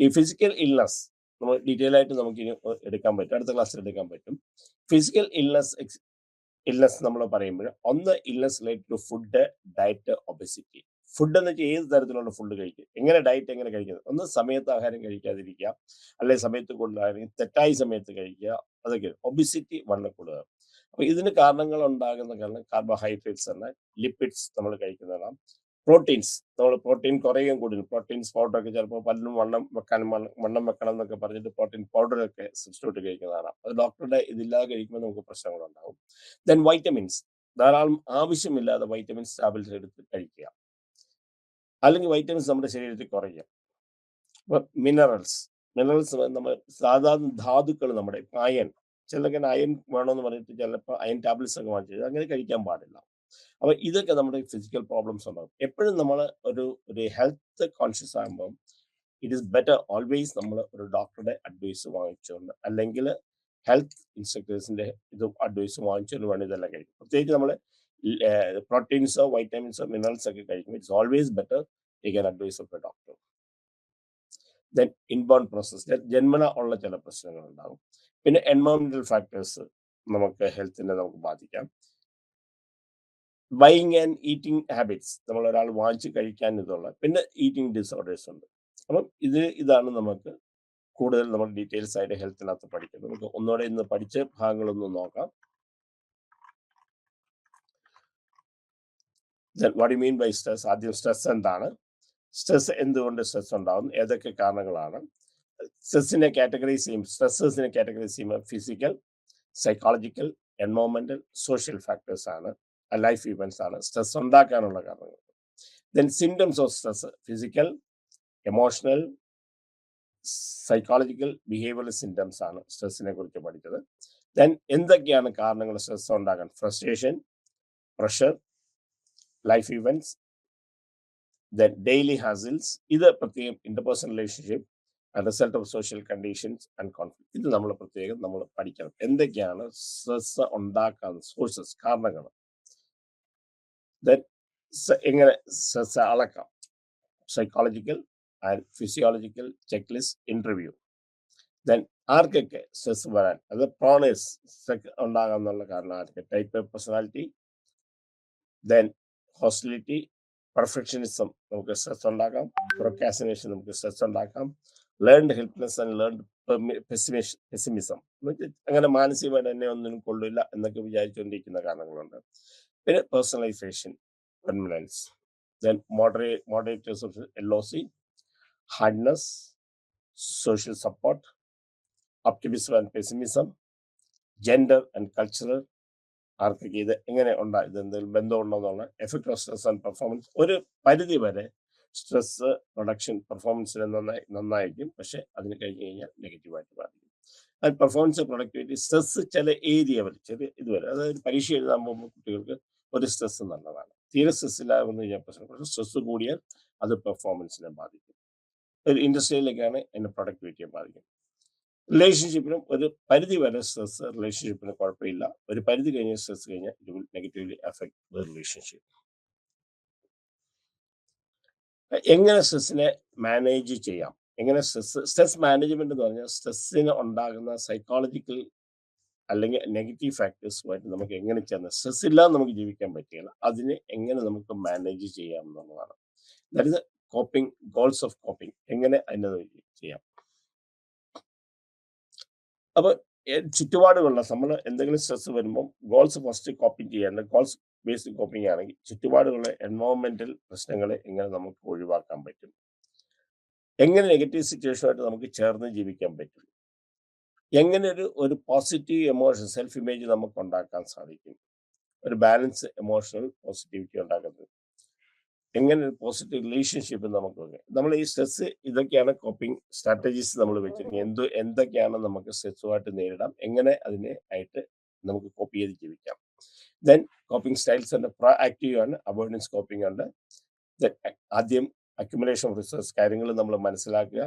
S1: ഈ ഫിസിക്കൽ ഇൽനെസ് നമ്മൾ ഡീറ്റെയിൽ ആയിട്ട് നമുക്ക് ഇനി എടുക്കാൻ പറ്റും, അടുത്ത ക്ലാസ്സിൽ എടുക്കാൻ പറ്റും. ഫിസിക്കൽ ഇൽനെസ് നമ്മൾ പറയുമ്പോൾ ഒന്ന് illness related to food, diet, obesity. Food എന്ന് വെച്ചാൽ ഏത് തരത്തിലുള്ള ഫുഡ് കഴിക്കും, ഡയറ്റ് എങ്ങനെ കഴിക്കുന്നത്. ഒന്ന് സമയത്ത് ആഹാരം കഴിക്കാതിരിക്കുക, അല്ലെങ്കിൽ സമയത്ത് കൊണ്ടുപോകാൻ തെറ്റായ സമയത്ത് കഴിക്കുക, അതൊക്കെ. ഒബിസിറ്റി വണ്ണം കൂടുക. അപ്പൊ ഇതിന് കാരണങ്ങൾ ഉണ്ടാകുന്ന കാരണം കാർബോഹൈഡ്രേറ്റ്സ് ആണ്, ലിപ്പിഡ്സ് നമ്മൾ കഴിക്കുന്നതാണ്, പ്രോട്ടീൻസ്. നമ്മൾ പ്രോട്ടീൻ കുറയുകയും കൂടുതൽ പ്രോട്ടീൻസ് പൗഡറൊക്കെ ചിലപ്പോൾ പലരും വണ്ണം വെക്കണം എന്നൊക്കെ പറഞ്ഞിട്ട് പ്രോട്ടീൻ പൗഡറൊക്കെ സബ്സ്റ്റിറ്റ്യൂട്ട് കഴിക്കുന്നതാണ്. അത് ഡോക്ടറുടെ ഇതില്ലാതെ കഴിക്കുമ്പോൾ നമുക്ക് പ്രശ്നങ്ങളുണ്ടാകും. ദെൻ വൈറ്റമിൻസ്, ധാരാളം ആവശ്യമില്ലാതെ വൈറ്റമിൻസ് ടാബ്ലറ്റ് എടുത്ത് കഴിക്കുക, അല്ലെങ്കിൽ വൈറ്റമിൻസ് നമ്മുടെ ശരീരത്തിൽ കുറയുക. അപ്പൊ മിനറൽസ് നമ്മൾ സാധാരണ ധാതുക്കൾ, നമ്മുടെ അയൺ, ചിലർക്ക് അയൺ വേണമെന്ന് പറഞ്ഞിട്ട് ചിലപ്പോൾ അയൺ ടാബ്ലറ്റ്സ് ഒക്കെ വാങ്ങിച്ചത് അങ്ങനെ കഴിക്കാൻ പാടില്ല. അപ്പൊ ഇതൊക്കെ നമ്മുടെ ഫിസിക്കൽ പ്രോബ്ലംസ് ഉണ്ടാകും. എപ്പോഴും നമ്മൾ ഒരു ഹെൽത്ത് കോൺഷ്യസ് ആകുമ്പോൾ ഇറ്റ് ഈസ് ബെറ്റർ ഓൾവേസ് നമ്മൾ ഒരു ഡോക്ടറുടെ അഡ്വൈസ് വാങ്ങിച്ചുകൊണ്ട്, അല്ലെങ്കിൽ ഹെൽത്ത് ഇൻസ്ട്രക്ടേഴ്സിന്റെ അഡ്വൈസ് വാങ്ങിച്ചുകൊണ്ട് വേണം ഇതെല്ലാം കഴിക്കും. പ്രത്യേകിച്ച് നമ്മൾ പ്രോട്ടീൻസോ വൈറ്റമിൻസോ മിനറൽസ് ഒക്കെ കഴിക്കുമ്പോൾ it's always better take an advice of a doctor. Then inborn process, ജന്മന ഉള്ള ചില പ്രശ്നങ്ങൾ ഉണ്ടാകും. പിന്നെ എൻവയോൺമെന്റൽ ഫാക്ടേഴ്സ് നമുക്ക് ഹെൽത്തിനെ നമുക്ക് ബാധിക്കാം. ബൈയിങ് ആൻഡ് ഈറ്റിംഗ് ഹാബിറ്റ്സ്, നമ്മൾ ഒരാൾ വാങ്ങിച്ച് കഴിക്കാൻ ഇതുള്ള. പിന്നെ ഈറ്റിംഗ് ഡിസോർഡേഴ്സ് ഉണ്ട്. അപ്പം ഇതാണ് നമുക്ക് കൂടുതൽ നമ്മൾ ഡീറ്റെയിൽസ് ആയിട്ട് ഹെൽത്തിനകത്ത് പഠിക്കുന്നത്. നമുക്ക് ഒന്നുകൂടെ ഇന്ന് പഠിച്ച ഭാഗങ്ങളൊന്നും നോക്കാം. What you mean by stress? ആദ്യം സ്ട്രെസ് എന്താണ്, സ്ട്രെസ് എന്തുകൊണ്ട് സ്ട്രെസ് ഉണ്ടാകും, ഏതൊക്കെ കാരണങ്ങളാണ്, സ്ട്രെസ്സിനെ കാറ്റഗറൈസ് ചെയ്യും. സ്ട്രെസ്സേഴ്സിനെ കാറ്റഗറൈസ് ചെയ്യുമ്പോൾ ഫിസിക്കൽ, സൈക്കോളജിക്കൽ, എൻവയോൺമെന്റൽ, സോഷ്യൽ ഫാക്ടേഴ്സ് ആണ്, ലൈഫ് ഇവന്റ്സ് ആണ് സ്ട്രെസ് ഉണ്ടാക്കാനുള്ള കാരണങ്ങൾ. Then symptoms of stress, physical, emotional, psychological, behavioural symptoms ആണ് സ്ട്രെസ്സിനെ കുറിച്ച് പഠിച്ചത്. ദെൻ എന്തൊക്കെയാണ് കാരണങ്ങൾ സ്ട്രെസ് ഉണ്ടാകാൻ? Frustration, pressure, life events, then daily hassles. ഇത് പ്രത്യേകം interpersonal relationship, result of social conditions and conflict. ഇത് നമ്മൾ പ്രത്യേകം നമ്മൾ പഠിക്കണം. എന്തൊക്കെയാണ് സ്ട്രെസ് ഉണ്ടാക്കാവുന്ന സോഴ്സസ്, കാരണങ്ങൾ. ദെൻ എങ്ങനെ സ്ട്രെസ് അളക്കാം, psychological and physiological checklist, interview. Then ആർക്കൊക്കെ സ്ട്രെസ് വരാൻ, അത് പ്രോണേഴ്സ് ഉണ്ടാകാമെന്നുള്ള കാരണം ആർക്ക്? Type A personality, then hostility, perfectionism നമുക്ക് സ്ട്രെസ് ഉണ്ടാക്കാം, പ്രൊക്കാസിനേഷൻ നമുക്ക് സ്ട്രെസ് ഉണ്ടാക്കാം, learned helpless and learned pessimism, അങ്ങനെ മാനസികമായിട്ട് എന്നെ ഒന്നിനും കൊള്ളില്ല എന്നൊക്കെ വിചാരിച്ചുകൊണ്ടിരിക്കുന്ന കാരണങ്ങളുണ്ട്. പിന്നെ personalisation, permanence, then moderators of LOC, hardness, social support, optimism and pessimism, gender and cultural, ആർക്കൊക്കെ ഇത് എങ്ങനെ ഉണ്ടാകും, ഇത് എന്തെങ്കിലും ബന്ധമുണ്ടോ എന്നുള്ള effect of stress and performance. ഒരു പരിധി വരെ സ്ട്രെസ് പ്രൊഡക്ഷൻ പെർഫോമൻസിന് നന്നായിരിക്കും, പക്ഷെ അതിന് കഴിഞ്ഞ് കഴിഞ്ഞാൽ നെഗറ്റീവായിട്ട് ബാധിക്കും. അത് പെർഫോമൻസ് പ്രൊഡക്ടിവിറ്റി സ്ട്രെസ് ചില ഏരിയ വരെ ചെറിയ ഇതുവരെ, അതായത് പരീക്ഷ എഴുതാൻ പോകുമ്പോൾ കുട്ടികൾക്ക് ഒരു സ്ട്രെസ് നല്ലതാണ്. തീരെ സ്ട്രെസ് ഇല്ലാതെന്ന് കഴിഞ്ഞാൽ പ്രശ്നം, പക്ഷേ സ്ട്രെസ് കൂടിയാൽ അത് പെർഫോമൻസിനെ ബാധിക്കും. ഒരു ഇൻഡസ്ട്രിയിലേക്കാണ് എൻ്റെ പ്രൊഡക്ടിവിറ്റിയെ ബാധിക്കും. റിലേഷൻഷിപ്പിനും ഒരു പരിധി വരെ സ്ട്രെസ് റിലേഷൻഷിപ്പിന് കുഴപ്പമില്ല. ഒരു പരിധി കഴിഞ്ഞ് സ്ട്രെസ് കഴിഞ്ഞാൽ it will negatively affect the relationship. എങ്ങനെ സ്ട്രെസ്സിനെ മാനേജ് ചെയ്യാം? എങ്ങനെ സ്ട്രെസ് മാനേജ്മെന്റ് എന്ന് പറഞ്ഞാൽ സ്ട്രെസ്സിന് ഉണ്ടാകുന്ന സൈക്കോളജിക്കൽ അല്ലെങ്കിൽ നെഗറ്റീവ് ഫാക്ടേഴ്സുമായിട്ട് നമുക്ക് എങ്ങനെ ചേർന്ന്, സ്ട്രെസ് ഇല്ലാതെ നമുക്ക് ജീവിക്കാൻ പറ്റില്ല, അതിനെ എങ്ങനെ നമുക്ക് മാനേജ് ചെയ്യാം എന്നുള്ളതാണ്. That is coping, goals of coping, എങ്ങനെ അതിനെ ചെയ്യാം. അപ്പൊ ചുറ്റുപാടുകളുള്ള നമ്മൾ എന്തെങ്കിലും സ്ട്രെസ് വരുമ്പോൾ ഗോൾസ് ഫസ്റ്റ് കോപ്പിംഗ് ചെയ്യാണ്ട്, ഗോൾസ് ബേസ്ഡ് കോപ്പിംഗ് ആണെങ്കിൽ ചുറ്റുപാടുകളുടെ എൻവയോൺമെന്റൽ പ്രശ്നങ്ങളെ എങ്ങനെ നമുക്ക് ഒഴിവാക്കാൻ പറ്റും, എങ്ങനെ നെഗറ്റീവ് സിറ്റുവേഷനുമായിട്ട് നമുക്ക് ചേർന്ന് ജീവിക്കാൻ പറ്റും, എങ്ങനെ ഒരു പോസിറ്റീവ് എമോഷൻ സെൽഫ് ഇമേജ് നമുക്ക് ഉണ്ടാക്കാൻ സാധിക്കും, ഒരു ബാലൻസ് എമോഷണൽ പോസിറ്റിവിറ്റി ഉണ്ടാക്കുന്നത്, എങ്ങനെ ഒരു പോസിറ്റീവ് റിലേഷൻഷിപ്പ് നമുക്ക്, നമ്മൾ ഈ സ്ട്രെസ് ഇതൊക്കെയാണ് കോപ്പിംഗ് സ്ട്രാറ്റജീസ് നമ്മൾ വെച്ചിരിക്കുന്നത്. എന്തൊക്കെയാണ് നമുക്ക് സ്ട്രെസ്സുമായിട്ട് നേരിടാം, എങ്ങനെ അതിനെ ആയിട്ട് നമുക്ക് കോപ്പി ചെയ്ത് ജീവിക്കാം. ദെൻ കോപ്പിംഗ് സ്റ്റൈൽസ് ഉണ്ട്. പ്രോ ആക്റ്റീവ് ആണ്, അവോയ്ഡൻസ് കോപ്പിംഗ് ഉണ്ട്. ആദ്യം അക്യുമുലേഷൻ ഓഫ് റിസോഴ്സ്, കാര്യങ്ങൾ നമ്മൾ മനസ്സിലാക്കുക,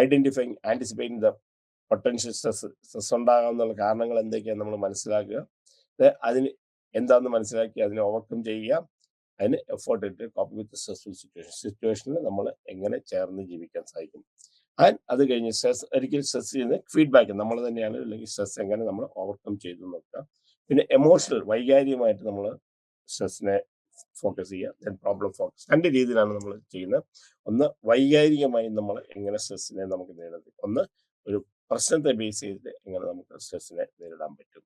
S1: identifying anticipating the potential stress ഉണ്ടാകാവുന്ന കാരണങ്ങൾ എന്തൊക്കെയാണ് നമ്മൾ മനസ്സിലാക്കുക, അതിന് എന്താണെന്ന് മനസ്സിലാക്കി അതിനെ ഓവർകം ചെയ്യുക, അതിന് എഫേർട്ട് ഇട്ട് കോപ്പി വിത്ത് സ്ട്രെസ്ഫുൾ സിറ്റുവേഷനിൽ നമ്മൾ എങ്ങനെ ചേർന്ന് ജീവിക്കാൻ സാധിക്കും. ആൻഡ് അത് കഴിഞ്ഞ് ഒരിക്കലും സ്ട്രെസ് ചെയ്യുന്ന ഫീഡ്ബാക്ക് നമ്മൾ തന്നെയാണ്, അല്ലെങ്കിൽ സ്ട്രെസ് എങ്ങനെ നമ്മൾ ഓവർകം ചെയ്തു നോക്കുക. പിന്നെ എമോഷണൽ, വൈകാരികമായിട്ട് നമ്മൾ സ്ട്രെസ്സിനെ ഫോക്കസ് ചെയ്യുക. Then problem focus. രണ്ട് രീതിയിലാണ് നമ്മൾ ചെയ്യുന്നത്. ഒന്ന് വൈകാരികമായി നമ്മൾ എങ്ങനെ സ്ട്രെസ്സിനെ നമുക്ക് നേരിടാം, ഒന്ന് ഒരു പ്രശ്നത്തെ ബേസ് ചെയ്തിട്ട് എങ്ങനെ നമുക്ക് സ്ട്രെസ്സിനെ നേരിടാൻ പറ്റും.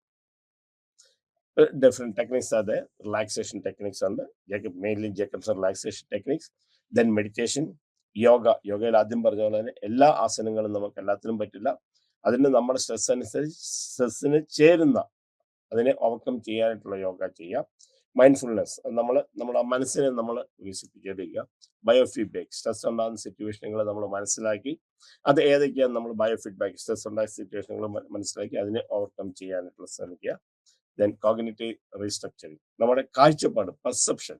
S1: Different techniques are there. Relaxation techniques ഉണ്ട്, mainly Jacobson relaxation techniques. Then meditation, യോഗയിൽ ആദ്യം പറഞ്ഞ പോലെ തന്നെ എല്ലാ ആസനങ്ങളും നമുക്ക് എല്ലാത്തിനും പറ്റില്ല. അതിന് നമ്മുടെ സ്ട്രെസ് അനുസരിച്ച് സ്ട്രെസ്സിന് ചേരുന്ന, അതിനെ ഓവർകം ചെയ്യാനായിട്ടുള്ള യോഗ ചെയ്യാം. മൈൻഡ്ഫുൾനെസ്, നമ്മുടെ മനസ്സിനെ നമ്മൾ വികസിപ്പിച്ചെടുക്കുക. ബയോ ഫീഡ്ബാക്ക്, സ്ട്രെസ് ഉണ്ടാകുന്ന സിറ്റുവേഷനുകൾ നമ്മൾ മനസ്സിലാക്കി അത് ഏതൊക്കെയാണ് നമ്മൾ ബയോ ഫീഡ്ബാക്ക് സ്ട്രെസ് ഉണ്ടായ സിറ്റുവേഷനുകൾ മനസ്സിലാക്കി അതിനെ ഓവർകം ചെയ്യാനായിട്ടുള്ള ശ്രമിക്കുക. ദെൻ കോഗ്നിറ്റീവ് റീസ്ട്രക്ചറിങ്, നമ്മുടെ കാഴ്ചപ്പാട്, പെർസെപ്ഷൻ,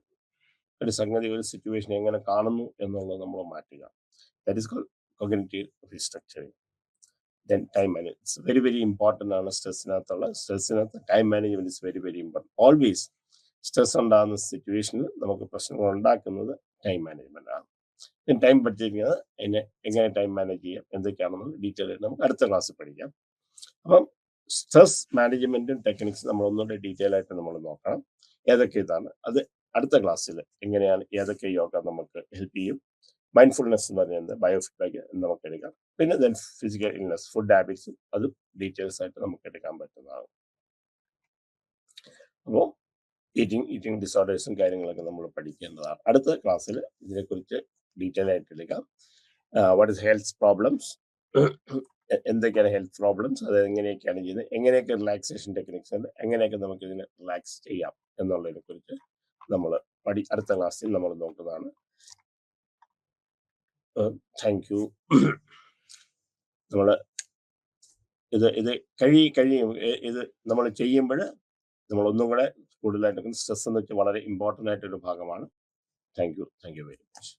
S1: ഒരു സംഗതി ഒരു സിറ്റുവേഷൻ എങ്ങനെ കാണുന്നു എന്നുള്ളത് നമ്മൾ മാറ്റുക. That is called cognitive restructuring. Then time management, very very important ആണ്. സ്ട്രെസ്സിനകത്ത് time management is very very important. Always stress ഉണ്ടാകുന്ന സിറ്റുവേഷനിൽ നമുക്ക് പ്രശ്നങ്ങൾ ഉണ്ടാക്കുന്നത് ടൈം മാനേജ്മെന്റ് ആണ്. ടൈം ബഡ്ജറ്റിങ്, അതിനെ എങ്ങനെ ടൈം മാനേജ് ചെയ്യാം എന്തൊക്കെയാണെന്നുള്ള ഡീറ്റെയിൽ ആയിട്ട് നമുക്ക് അടുത്ത ക്ലാസ്സിൽ പഠിക്കാം. അപ്പം സ്ട്രെസ് മാനേജ്മെന്റും ടെക്നിക്സ് നമ്മൾ ഒന്നുകൂടെ ഡീറ്റെയിൽ ആയിട്ട് നമ്മൾ നോക്കണം. ഏതൊക്കെ ഇതാണ്, അത് അടുത്ത ക്ലാസ്സിൽ എങ്ങനെയാണ്, ഏതൊക്കെ യോഗ നമുക്ക് ഹെൽപ്പ് ചെയ്യും, മൈൻഡ്ഫുൾനെസ് എന്ന് പറയുന്നത്, ബയോഫീഡ്ബാക്ക് നമുക്ക് എടുക്കാം. പിന്നെ ദെൻ ഫിസിക്കൽ ഇൽനെസ്, ഫുഡ് ഹാബിറ്റ്സും അതും ഡീറ്റെയിൽസ് ആയിട്ട് നമുക്ക് എടുക്കാൻ പറ്റുന്നതാണ്. അപ്പോൾ ഈറ്റിംഗ് ഡിസോർഡേഴ്സും കാര്യങ്ങളൊക്കെ നമ്മൾ പഠിക്കേണ്ടതാണ്. അടുത്ത ക്ലാസ്സിൽ ഇതിനെക്കുറിച്ച് ഡീറ്റെയിൽ ആയിട്ട് എടുക്കാം. വാട്ട് ഇസ് ഹെൽത്ത് പ്രോബ്ലംസ്, എന്തൊക്കെയാണ് ഹെൽത്ത് പ്രോബ്ലംസ്, അത് എങ്ങനെയൊക്കെയാണ് ചെയ്യുന്നത്, എങ്ങനെയൊക്കെ റിലാക്സേഷൻ ടെക്നിക്സ് ഉണ്ട്, എങ്ങനെയൊക്കെ നമുക്ക് ഇതിനെ റിലാക്സ് ചെയ്യാം എന്നുള്ളതിനെ കുറിച്ച് നമ്മൾ അടുത്ത ക്ലാസ്സിൽ നമ്മൾ നോക്കുന്നതാണ്. Thank you. നമ്മൾ ഇത് കഴിയും ഇത് നമ്മൾ ചെയ്യുമ്പോൾ നമ്മൾ ഒന്നും കൂടെ കൂടുതലായിട്ട്, സ്ട്രെസ് എന്ന് വെച്ചാൽ വളരെ ഇമ്പോർട്ടൻ്റ് ആയിട്ടൊരു ഭാഗമാണ്. Thank you very much.